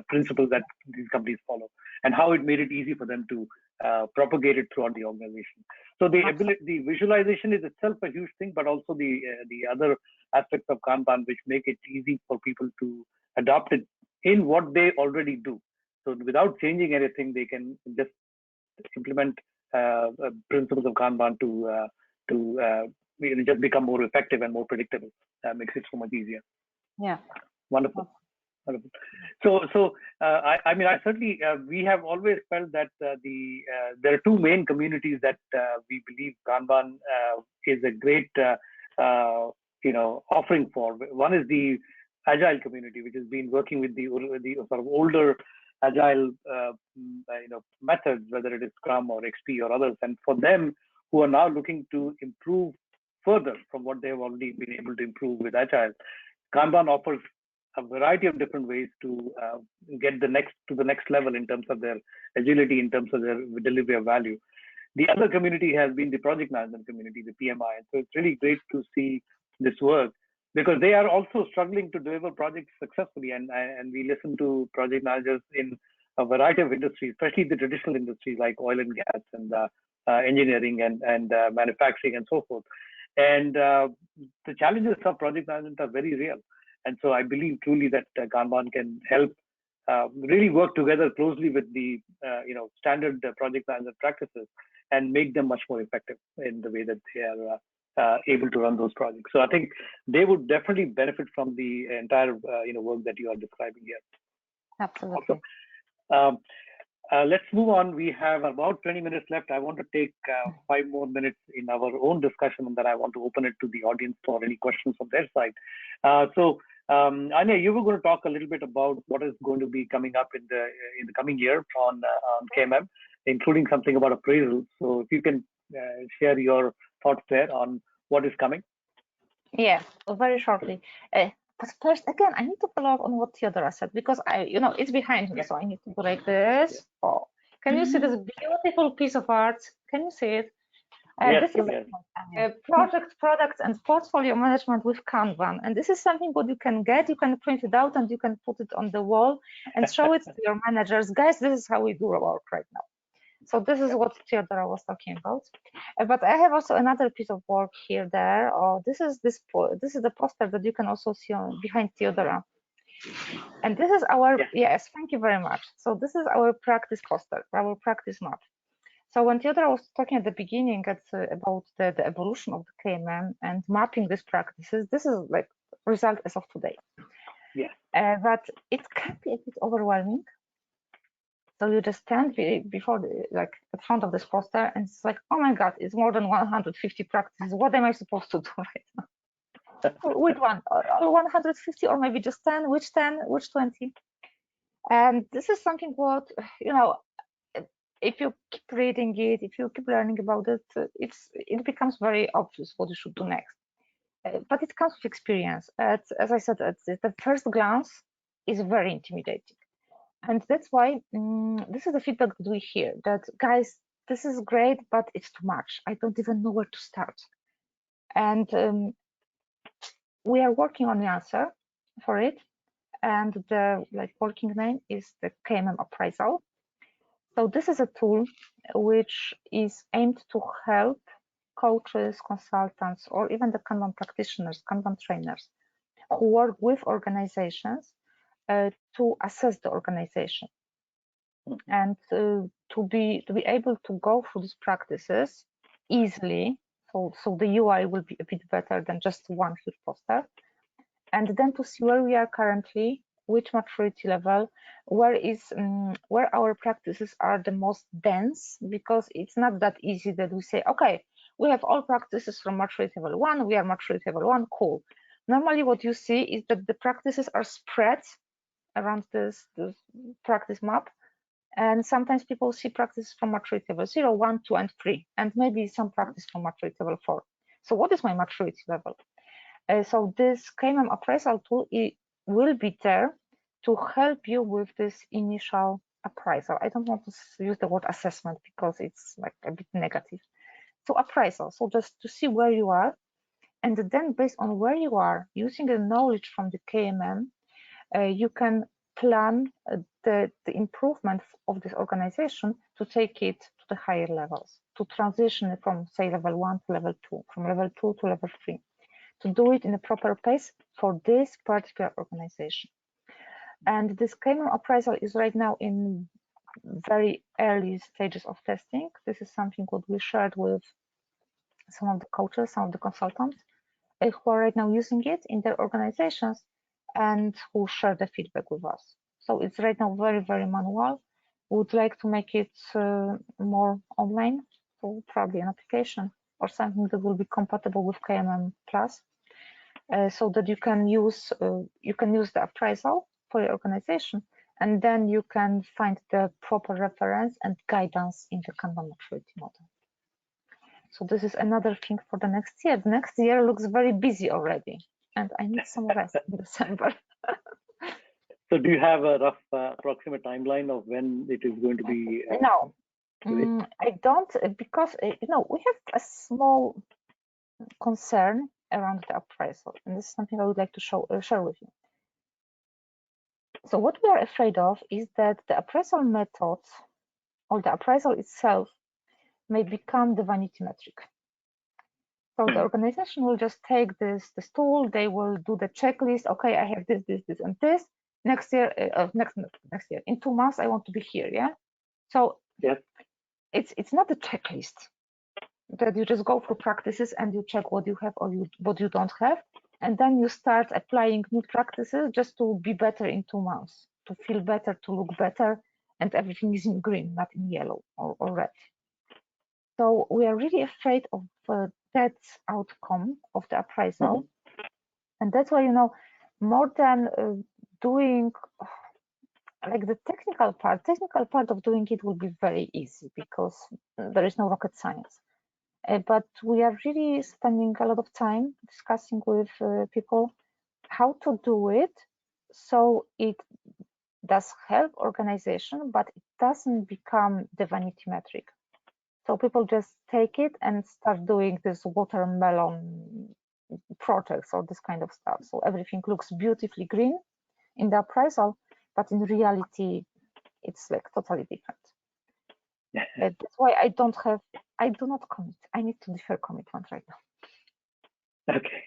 principles that these companies follow, and how it made it easy for them to propagate it throughout the organization. So the visualization is itself a huge thing, but also the other aspects of Kanban which make it easy for people to adopt it in what they already do. So without changing anything, they can just implement principles of Kanban to just become more effective and more predictable. Makes it so much easier. Yeah. Wonderful. Wonderful. So I mean, I certainly we have always felt that there are two main communities that we believe Kanban is a great offering for. One is the Agile community, which has been working with the sort of older Agile methods, whether it is Scrum or XP or others, and for them who are now looking to improve further from what they have already been able to improve with Agile, Kanban offers a variety of different ways to get to the next level in terms of their agility, in terms of their delivery of value. The other community has been the project management community, the PMI. And so it's really great to see this work because they are also struggling to deliver projects successfully. And we listen to project managers in a variety of industries, especially the traditional industries like oil and gas and engineering and manufacturing and so forth. And the challenges of project management are very real. And so I believe truly that Kanban can help really work together closely with the standard project management practices and make them much more effective in the way that they are able to run those projects. So I think they would definitely benefit from the entire work that you are describing here. Absolutely. Also, let's move on. We have about 20 minutes left. I want to take 5 more minutes in our own discussion, and then I want to open it to the audience for any questions from their side. Anya, you were going to talk a little bit about what is going to be coming up in the coming year on KMM, including something about appraisal. So if you can share your thoughts there on what is coming. Yeah, very shortly. But first, again, I need to follow up on what Theodora said, because it's behind me, so I need to go like this. Oh, can you see this beautiful piece of art? Can you see it? Yes, this is project, products, and portfolio management with Kanban, and this is something what you can get. You can print it out and you can put it on the wall and show it to your managers. Guys, this is how we do our work right now. So this is what Theodora was talking about. But I have also another piece of work here, there. This is the poster that you can also see behind Theodora. And this is our, yes, thank you very much. So this is our practice poster, our practice map. So when Theodora was talking at the beginning about the evolution of the KMM and mapping these practices, this is like result as of today. Yeah. But it can be a bit overwhelming. So you just stand before in front of this poster, and it's like, oh my God, it's more than 150 practices. What am I supposed to do right now? Which one? 150, or maybe just 10? Which 10? Which 20? And this is something what, if you keep reading it, if you keep learning about it, it becomes very obvious what you should do next. But it comes with experience. As I said, at the first glance is very intimidating. And that's why this is the feedback that we hear, that guys, this is great, but it's too much. I don't even know where to start. And we are working on the answer for it. And the working name is the KMM Appraisal. So this is a tool which is aimed to help coaches, consultants, or even the Kanban practitioners, Kanban trainers who work with organizations to assess the organization and to be able to go through these practices easily. So the UI will be a bit better than just one huge poster, and then to see where we are currently, which maturity level, where our practices are the most dense, because it's not that easy that we say, okay, we have all practices from maturity level 1, we are maturity level 1, cool. Normally what you see is that the practices are spread around this practice map, and sometimes people see practices from maturity level 0, 1, 2, and 3, and maybe some practice from maturity level 4. So what is my maturity level? So this KMM appraisal tool will be there to help you with this initial appraisal. I don't want to use the word assessment because it's like a bit negative. So appraisal, so just to see where you are, and then based on where you are, using the knowledge from the KMM, you can plan the improvement of this organization to take it to the higher levels, to transition from, say, level 1 to level 2, from level 2 to level 3, to do it in a proper pace for this particular organization. And this KMM appraisal is right now in very early stages of testing. This is something what we shared with some of the coaches, some of the consultants who are right now using it in their organizations and who share the feedback with us. So it's right now very, very manual. We would like to make it more online, so probably an application or something that will be compatible with KMM Plus, so that you can use the appraisal for your organization, and then you can find the proper reference and guidance in the Kanban maturity model. So this is another thing for the next year. The next year looks very busy already, and I need some rest in December. So do you have a rough approximate timeline of when it is going to be? No, I don't, because we have a small concern around the appraisal, and this is something I would like to share with you. So what we are afraid of is that the appraisal methods or the appraisal itself may become the vanity metric. So the organization will just take this tool, they will do the checklist. Okay, I have this, and this. Next year, next year, in 2 months, I want to be here. Yeah. So yes, it's not a checklist that you just go through practices and you check what you have or what you don't have, and then you start applying new practices just to be better in 2 months, to feel better, to look better, and everything is in green, not in yellow or red. So we are really afraid of that outcome of the appraisal. And that's why, more than doing like the technical part of doing it will be very easy because there is no rocket science. But we are really spending a lot of time discussing with people how to do it so it does help organization, but it doesn't become the vanity metric. So people just take it and start doing this watermelon projects or this kind of stuff. So everything looks beautifully green in the appraisal, but in reality, it's like totally different. That's why I do not commit. I need to defer commitment right now. Okay.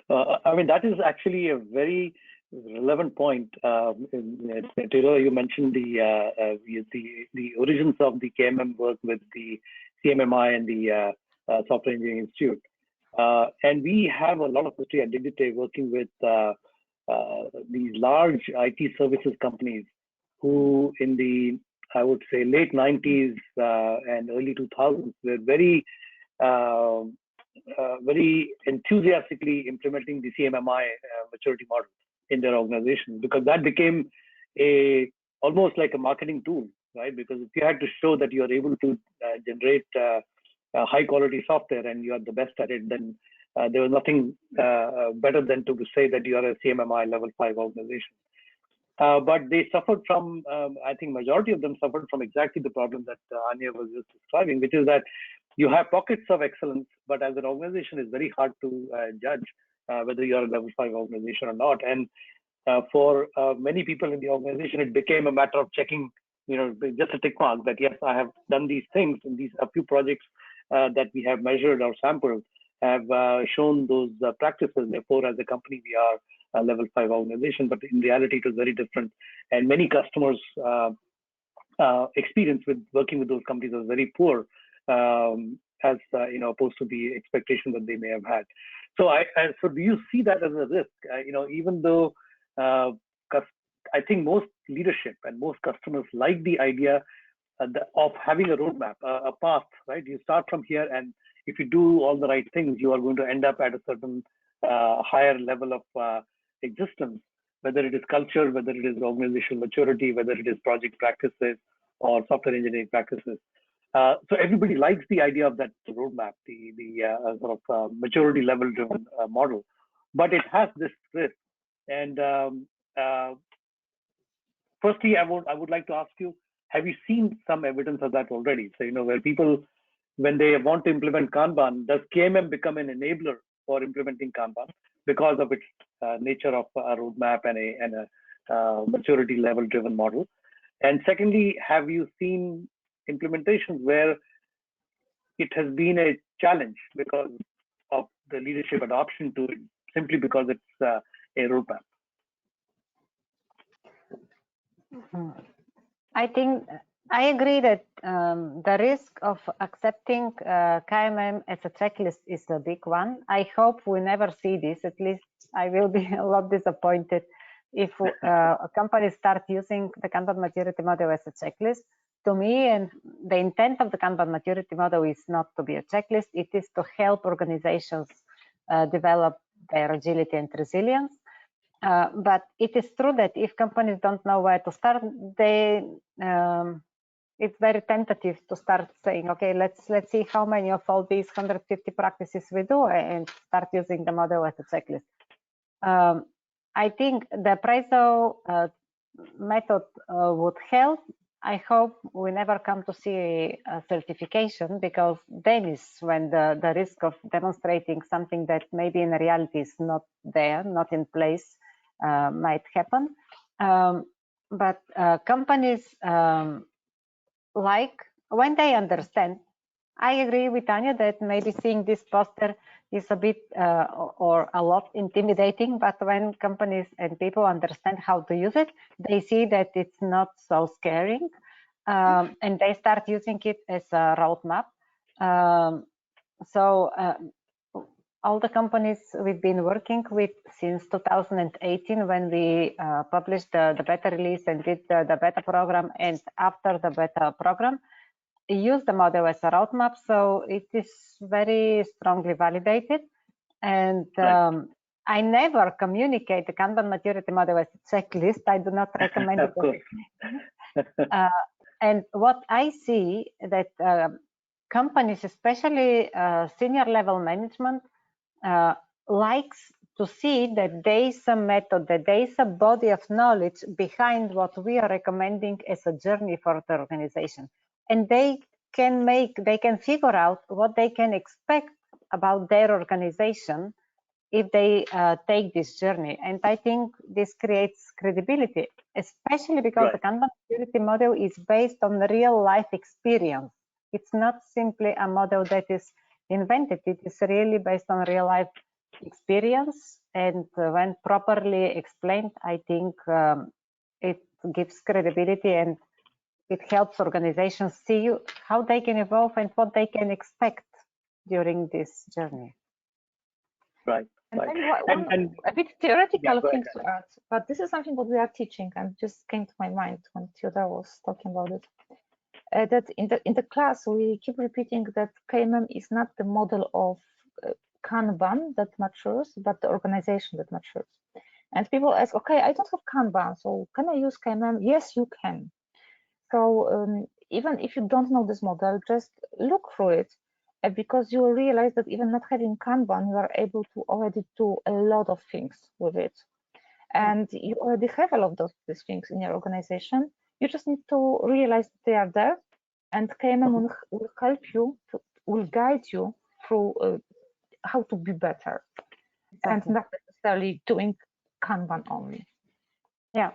I mean, that is actually a very relevant point. Taylor, you mentioned the origins of the KMM work with the CMMI and the Software Engineering Institute. And we have a lot of history at Dignity working with these large IT services companies who in the, I would say, late 90s and early 2000s were very enthusiastically implementing the CMMI maturity model in their organization, because that became almost like a marketing tool, right? Because if you had to show that you are able to generate high quality software and you are the best at it, then there was nothing better than to say that you are a CMMI level 5 organization. But they suffered from, I think majority of them suffered from exactly the problem that Anya was just describing, which is that you have pockets of excellence, but as an organization, it's very hard to judge whether you are a level 5 organization or not. And for many people in the organization, it became a matter of checking, just a tick mark that yes, I have done these things, and these a few projects that we have measured or sampled have shown those practices. Therefore, as a company, we are a level 5 organization, but in reality, it was very different. And many customers' experience with working with those companies was very poor, as opposed to the expectation that they may have had. So, so do you see that as a risk? Even though I think most leadership and most customers like the idea of having a roadmap, a path, right? You start from here, and if you do all the right things, you are going to end up at a certain higher level of existence, whether it is culture, whether it is organizational maturity, whether it is project practices or software engineering practices. So everybody likes the idea of that roadmap, the sort of maturity level driven model, but it has this risk. And firstly, I would like to ask you, have you seen some evidence of that already? So, where people, when they want to implement Kanban, does KMM become an enabler for implementing Kanban because of its nature of a roadmap and a maturity level driven model? And secondly, have you seen implementations where it has been a challenge because of the leadership adoption to it, simply because it's a roadmap? I think I agree that the risk of accepting KMM as a checklist is a big one. I hope we never see this. At least I will be a lot disappointed if a company start using the Kanban maturity model as a checklist. To me, and the intent of the Kanban maturity model is not to be a checklist. It is to help organizations develop their agility and resilience. But it is true that if companies don't know where to start, it's very tentative to start saying, okay, let's see how many of all these 150 practices we do and start using the model as a checklist. I think the appraisal method would help. I hope we never come to see a certification, because then is when the risk of demonstrating something that maybe in reality is not there, not in place, might happen. But companies like, when they understand I agree with Anya that maybe seeing this poster is a bit or a lot intimidating, but when companies and people understand how to use it, they see that it's not so scary, and they start using it as a roadmap. So all the companies we've been working with since 2018, when we published the beta release and did the beta program, and after the beta program, use the model as a roadmap, so it is very strongly validated. And I never communicate the Kanban maturity model as a checklist. I do not recommend it. Of course. And what I see that companies, especially senior level management, likes to see that there is a method, that there is a body of knowledge behind what we are recommending as a journey for the organization. And they can figure out what they can expect about their organization if they take this journey. And I think this creates credibility, especially because the Kanban maturity model is based on real life experience. It's not simply a model that is invented. It is really based on real life experience, and when properly explained, I think it gives credibility, and it helps organizations see how they can evolve and what they can expect during this journey. Right. And a bit theoretical thing to add, but this is something what we are teaching, and just came to my mind when Theodore was talking about it. That in the class we keep repeating that KMM is not the model of Kanban that matures, but the organization that matures. And people ask, okay, I don't have Kanban, so can I use KMM? Yes, you can. So even if you don't know this model, just look through it, because you will realize that even not having Kanban, you are able to already do a lot of things with it. And you already have a lot of these things in your organization. You just need to realize that they are there, and KMM will help you, will guide you through how to be better, and not necessarily doing Kanban only. Yeah.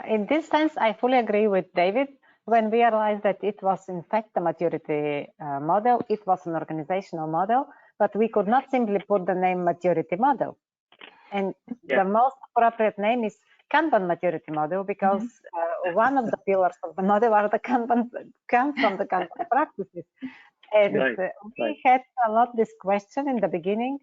In this sense, I fully agree with David. When we realized that it was in fact a maturity model, it was an organizational model, but we could not simply put the name maturity model. And the most appropriate name is Kanban maturity model, because one of the pillars of the model are the Kanban, come from the Kanban practices. And we had a lot this question in the beginning,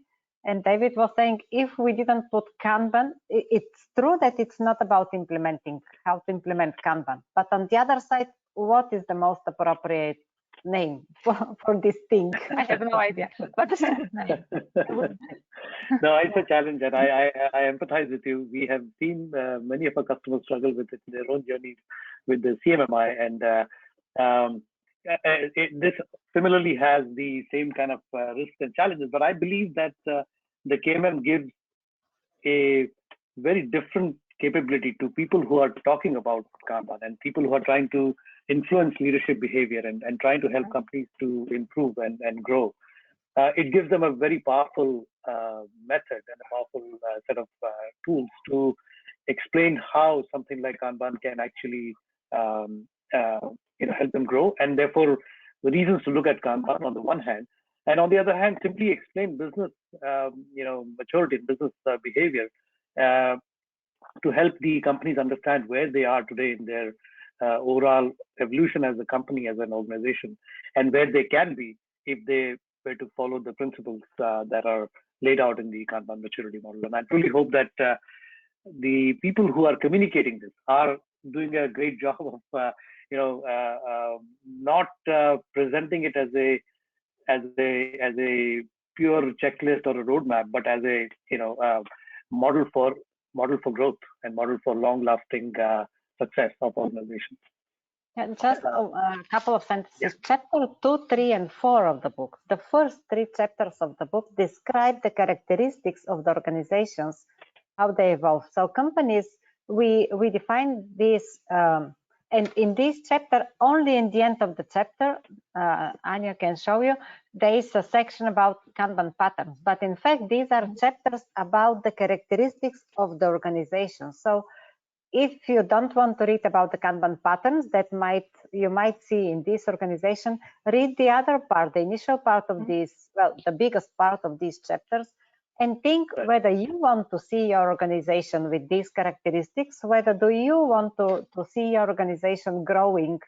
and David was saying, if we didn't put Kanban, it's true that it's not about implementing, how to implement Kanban. But on the other side, what is the most appropriate name for this thing? I have no idea, but it's a good name. No, it's a challenge, and I empathize with you. We have seen many of our customers struggle with it in their own journeys with the CMMI, and this similarly has the same kind of risks and challenges. But I believe that the KMM gives a very different capability to people who are talking about Kanban and people who are trying to influence leadership behavior and trying to help companies to improve and grow. It gives them a very powerful method and a powerful set of tools to explain how something like Kanban can actually help them grow, and therefore the reasons to look at Kanban on the one hand, and on the other hand, simply explain business maturity, business behavior to help the companies understand where they are today in their overall evolution as a company, as an organization, and where they can be if they were to follow the principles that are laid out in the Kanban maturity model. And I truly hope that the people who are communicating this are doing a great job of not presenting it as a pure checklist or a roadmap, but as a model for growth and model for long-lasting success of organizations. Just a couple of sentences. Chapter 2, 3, and 4 of the book. The first 3 chapters of the book describe the characteristics of the organizations, how they evolve. So companies, we define this, and in this chapter, only in the end of the chapter, Anya can show you, there is a section about Kanban patterns. But in fact, these are chapters about the characteristics of the organization. So if you don't want to read about the Kanban patterns that you might see in this organization, read the other part, the initial part of this, well, the biggest part of these chapters, and think whether you want to see your organization with these characteristics, whether do you want to see your organization growing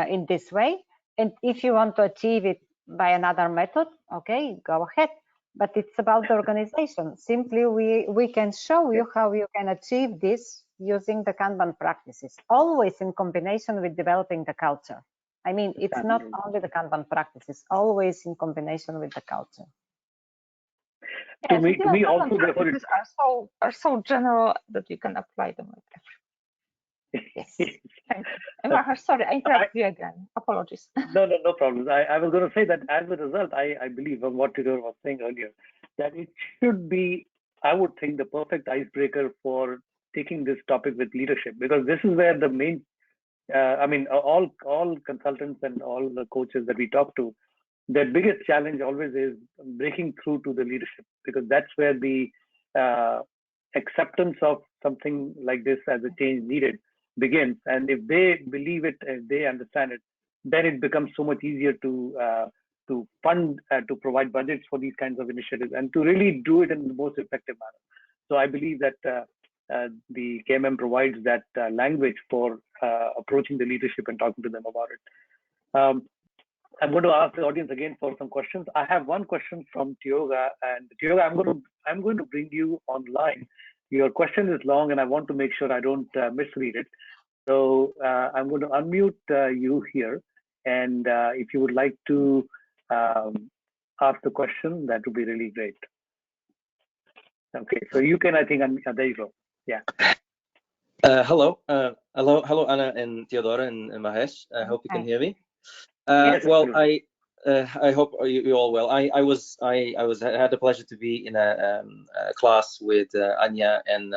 in this way. And if you want to achieve it by another method, okay, go ahead. But it's about the organization. Simply, we can show you how you can achieve this using the Kanban practices, always in combination with developing the culture. I mean, it's not only the Kanban practices, always in combination with the culture. Yes, to me also, practices are so general that you can apply them like everywhere. Yes. Thank you. Maher, sorry, I interrupted you again. Apologies. No problem. I was going to say that as a result, I believe from what Tudor was saying earlier, that it should be, I would think, the perfect icebreaker for taking this topic with leadership, because this is where the main, I mean, all consultants and all the coaches that we talk to, their biggest challenge always is breaking through to the leadership, because that's where the acceptance of something like this as a change needed begins. And if they believe it, if they understand it, then it becomes so much easier to fund, to provide budgets for these kinds of initiatives, and to really do it in the most effective manner. So I believe that the KMM provides that language for approaching the leadership and talking to them about it. I'm going to ask the audience again for some questions. I have one question from Tioga, and Tioga, I'm going to bring you online. Your question is long, and I want to make sure I don't misread it. So I'm going to unmute you here, and if you would like to ask the question, that would be really great. Okay, so you can, I think, there you go. Yeah. Hello, Anna and Theodora and Mahesh. I hope you can hear me. Yes, well, I hope you all well. I had the pleasure to be in a class with Anya, and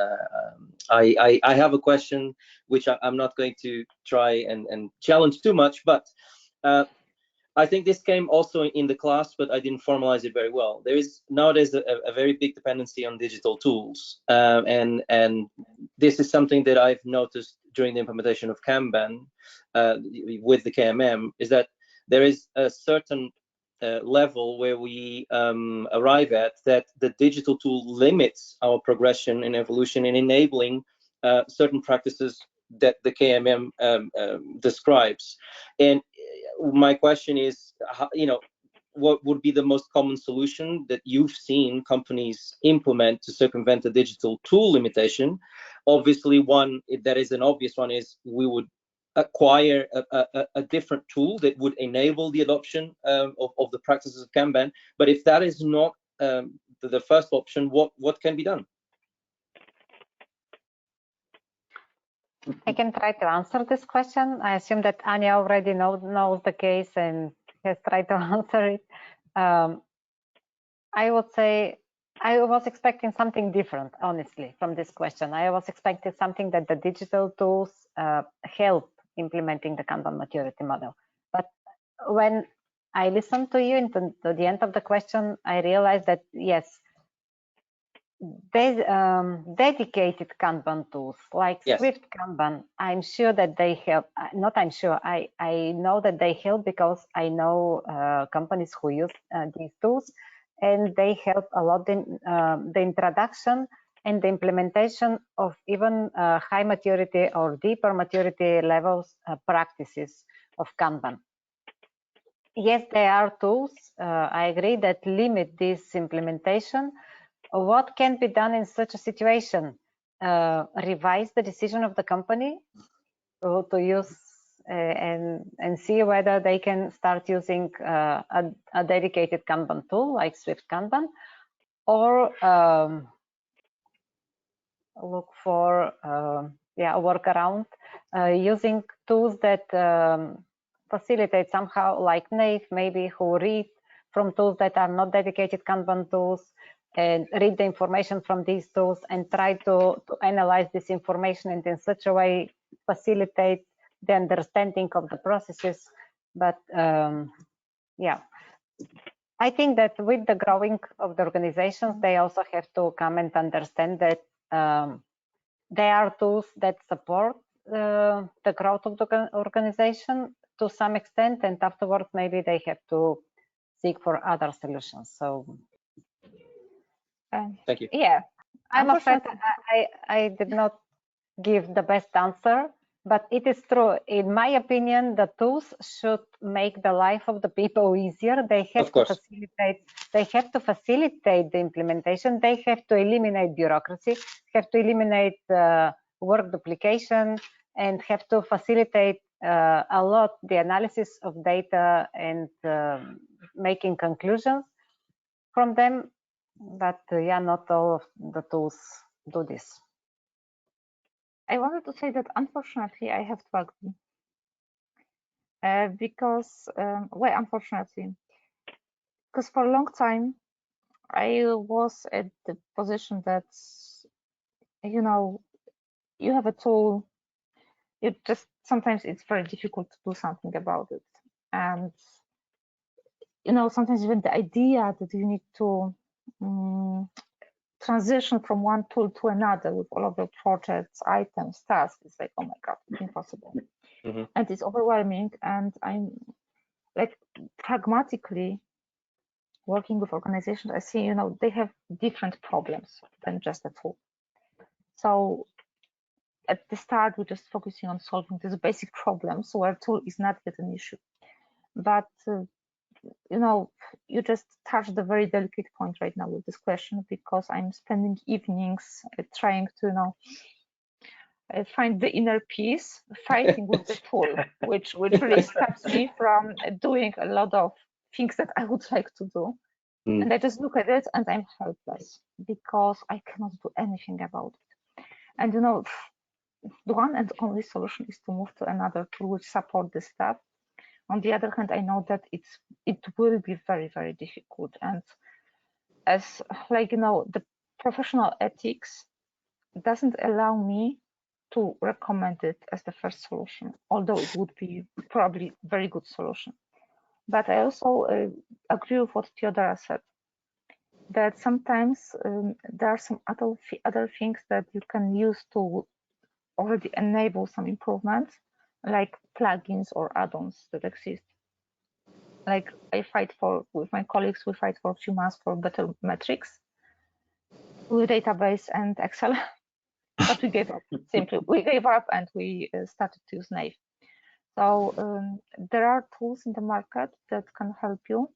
I have a question which I'm not going to try and challenge too much, but I think this came also in the class, but I didn't formalize it very well. There is nowadays a very big dependency on digital tools, and this is something that I've noticed during the implementation of Kanban with the KMM, is that there is a certain level where we arrive at that the digital tool limits our progression and evolution in enabling certain practices that the KMM describes. And my question is, what would be the most common solution that you've seen companies implement to circumvent the digital tool limitation? Obviously, one that is an obvious one is we would acquire a different tool that would enable the adoption of the practices of Kanban. But if that is not the first option, what can be done? I can try to answer this question. I assume that Anya already knows the case and has tried to answer it. I would say I was expecting something different, honestly, from this question. I was expecting something that the digital tools help implementing the Kanban maturity model. But when I listened to you and to the end of the question, I realized that, yes, dedicated Kanban tools like Swift Kanban, I'm sure that they help. Not I'm sure, I know that they help because I know companies who use these tools, and they help a lot in the introduction and the implementation of even high maturity or deeper maturity levels practices of Kanban. Yes, there are tools, I agree, that limit this implementation. What can be done in such a situation? Revise the decision of the company to use and see whether they can start using a dedicated Kanban tool like Swift Kanban, or look for a workaround using tools that facilitate somehow, like Nave, maybe, who read from tools that are not dedicated Kanban tools and read the information from these tools and try to analyze this information and in such a way facilitate the understanding of the processes. But yeah, I think that with the growing of the organizations, they also have to come and understand that there are tools that support the growth of the organization to some extent, and afterwards maybe they have to seek for other solutions. So thank you. Yeah, I'm afraid I did not give the best answer, but it is true. In my opinion, the tools should make the life of the people easier. They have to facilitate. They have to facilitate the implementation. They have to eliminate bureaucracy. Have to eliminate work duplication, and have to facilitate a lot the analysis of data and making conclusions from them. But yeah, not all of the tools do this. I wanted to say that unfortunately I have to agree. Because why unfortunately? Because for a long time I was at the position that, you know, you have a tool, you just sometimes it's very difficult to do something about it. And you know, sometimes even the idea that you need to transition from one tool to another with all of the projects, items, tasks, it's like, oh my God, it's impossible. And it's overwhelming. And I'm like, pragmatically working with organizations, I see, you know, they have different problems than just a tool. So at the start, we're just focusing on solving these basic problems where tool is not yet an issue. But you know, you just touched the very delicate point right now with this question, because I'm spending evenings trying to, you know, find the inner peace, fighting with the tool, which really stops me from doing a lot of things that I would like to do. And I just look at it and I'm helpless because I cannot do anything about it. And you know, the one and only solution is to move to another tool which support this stuff. On the other hand, I know that it will be very, very difficult. And as like, you know, the professional ethics doesn't allow me to recommend it as the first solution, although it would be probably a very good solution. But I also agree with what Theodora said, that sometimes there are some other things that you can use to already enable some improvements, like plugins or add-ons that exist. Like with my colleagues, we fight for a few months for better metrics with database and Excel, but we gave up. Simply, we gave up and we started to use Nave. So there are tools in the market that can help you,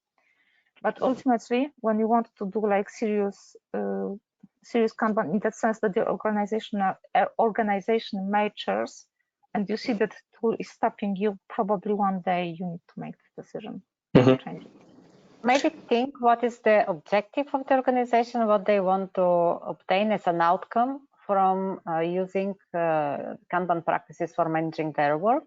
but ultimately, when you want to do like serious Kanban, in that sense that the organization matures, and you see that tool is stopping you, probably one day you need to make the decision. Maybe think what is the objective of the organization, what they want to obtain as an outcome from using Kanban practices for managing their work,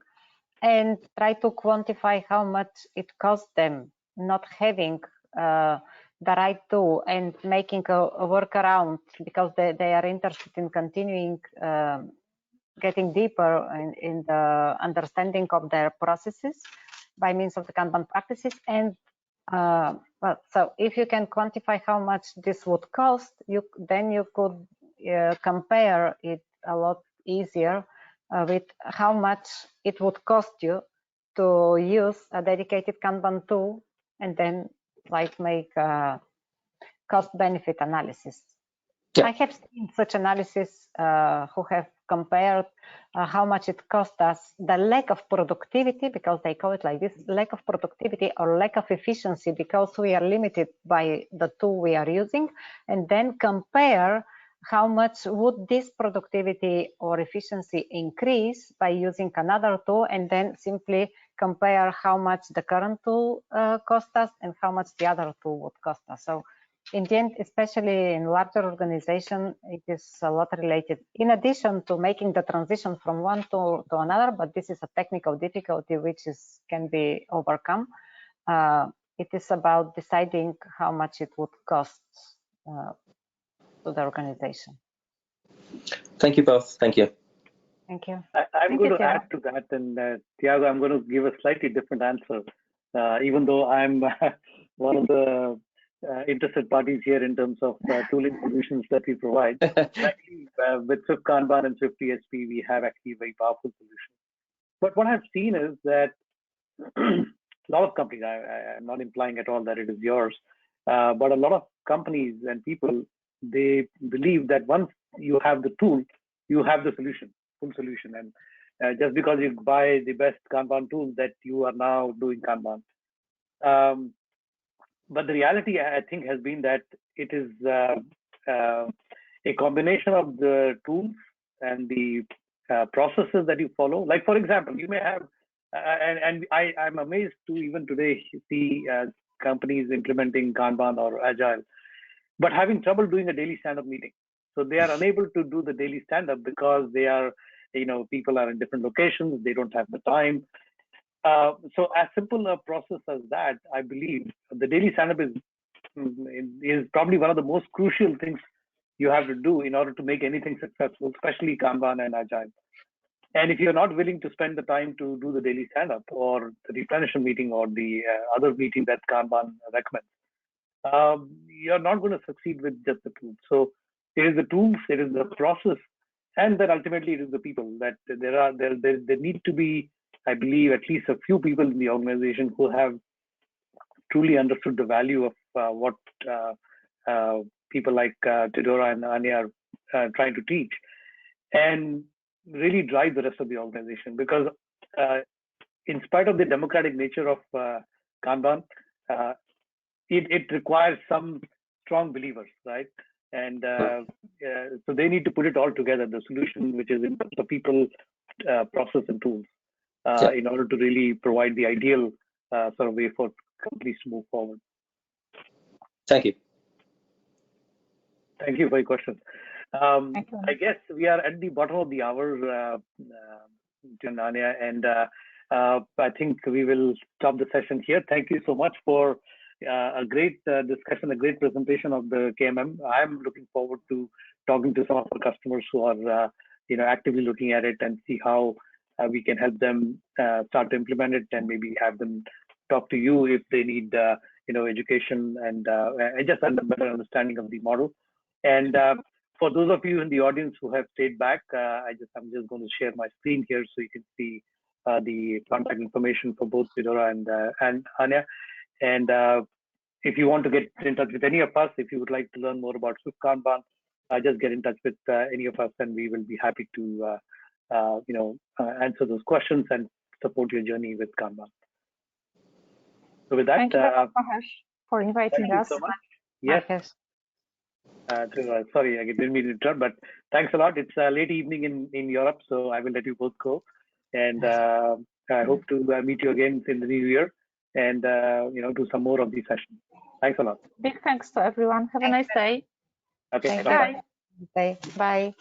and try to quantify how much it costs them not having the right tool and making a workaround because they are interested in continuing getting deeper in the understanding of their processes by means of the Kanban practices. And well, so if you can quantify how much this would cost, then you could compare it a lot easier with how much it would cost you to use a dedicated Kanban tool, and then like make a cost-benefit analysis. Yeah. I have seen such analysis who have compared how much it cost us, the lack of productivity, because they call it like this, lack of productivity or lack of efficiency because we are limited by the tool we are using, and then compare how much would this productivity or efficiency increase by using another tool, and then simply compare how much the current tool cost us and how much the other tool would cost us. So in the end, especially in larger organization, it is a lot related, in addition to making the transition from one tool to another, but this is a technical difficulty which can be overcome. It is about deciding how much it would cost to the organization. Thank you both. Thank you. Thank you. I'm going to add to that, and Tiago, I'm going to give a slightly different answer, even though I'm one of the interested parties here in terms of tooling solutions that we provide. Actually, with Swift Kanban and Swift TSP, we have actually a very powerful solution. But what I've seen is that a lot of companies, I'm not implying at all that it is yours, but a lot of companies and people, they believe that once you have the tool, you have the solution, full solution. And just because you buy the best Kanban tool, that you are now doing Kanban. But the reality, I think, has been that it is a combination of the tools and the processes that you follow. Like, for example, you may have, and I'm amazed to even today see companies implementing Kanban or Agile, but having trouble doing a daily stand-up meeting. So they are unable to do the daily stand-up because they are, people are in different locations, they don't have the time. So as simple a process as that, I believe the daily stand-up is probably one of the most crucial things you have to do in order to make anything successful, especially Kanban and Agile. And if you're not willing to spend the time to do the daily stand-up or the replenishment meeting or the other meeting that Kanban recommends, you're not going to succeed with just the tools. So it is the tools, it is the process, and then ultimately it is the people. That there need to be, I believe, at least a few people in the organization who have truly understood the value of what people like Tidora and Anya are trying to teach, and really drive the rest of the organization. Because in spite of the democratic nature of Kanban, it requires some strong believers, right? And so they need to put it all together, the solution, which is in the people, process, and tools, in order to really provide the ideal sort of way for companies to move forward. Thank you. Thank you for your question. I guess we are at the bottom of the hour, Anya, and I think we will stop the session here. Thank you so much for a great discussion, a great presentation of the KMM. I'm looking forward to talking to some of our customers who are, actively looking at it and see how we can help them start to implement it, and maybe have them talk to you if they need, education and just a better understanding of the model. And for those of you in the audience who have stayed back, I'm just going to share my screen here so you can see the contact information for both Tidora and Anya. And if you want to get in touch with any of us, if you would like to learn more about Swift Kanban, just get in touch with any of us, and we will be happy to answer those questions and support your journey with Kanban. So with that, thank you, Mahesh, for inviting us. So much. Yes. Sorry, I didn't mean to interrupt, but thanks a lot. It's late evening in Europe, so I will let you both go. And I hope to meet you again in the new year, and do some more of these sessions. Thanks a lot. Big thanks to everyone. Have a nice day. Okay. Bye. Bye.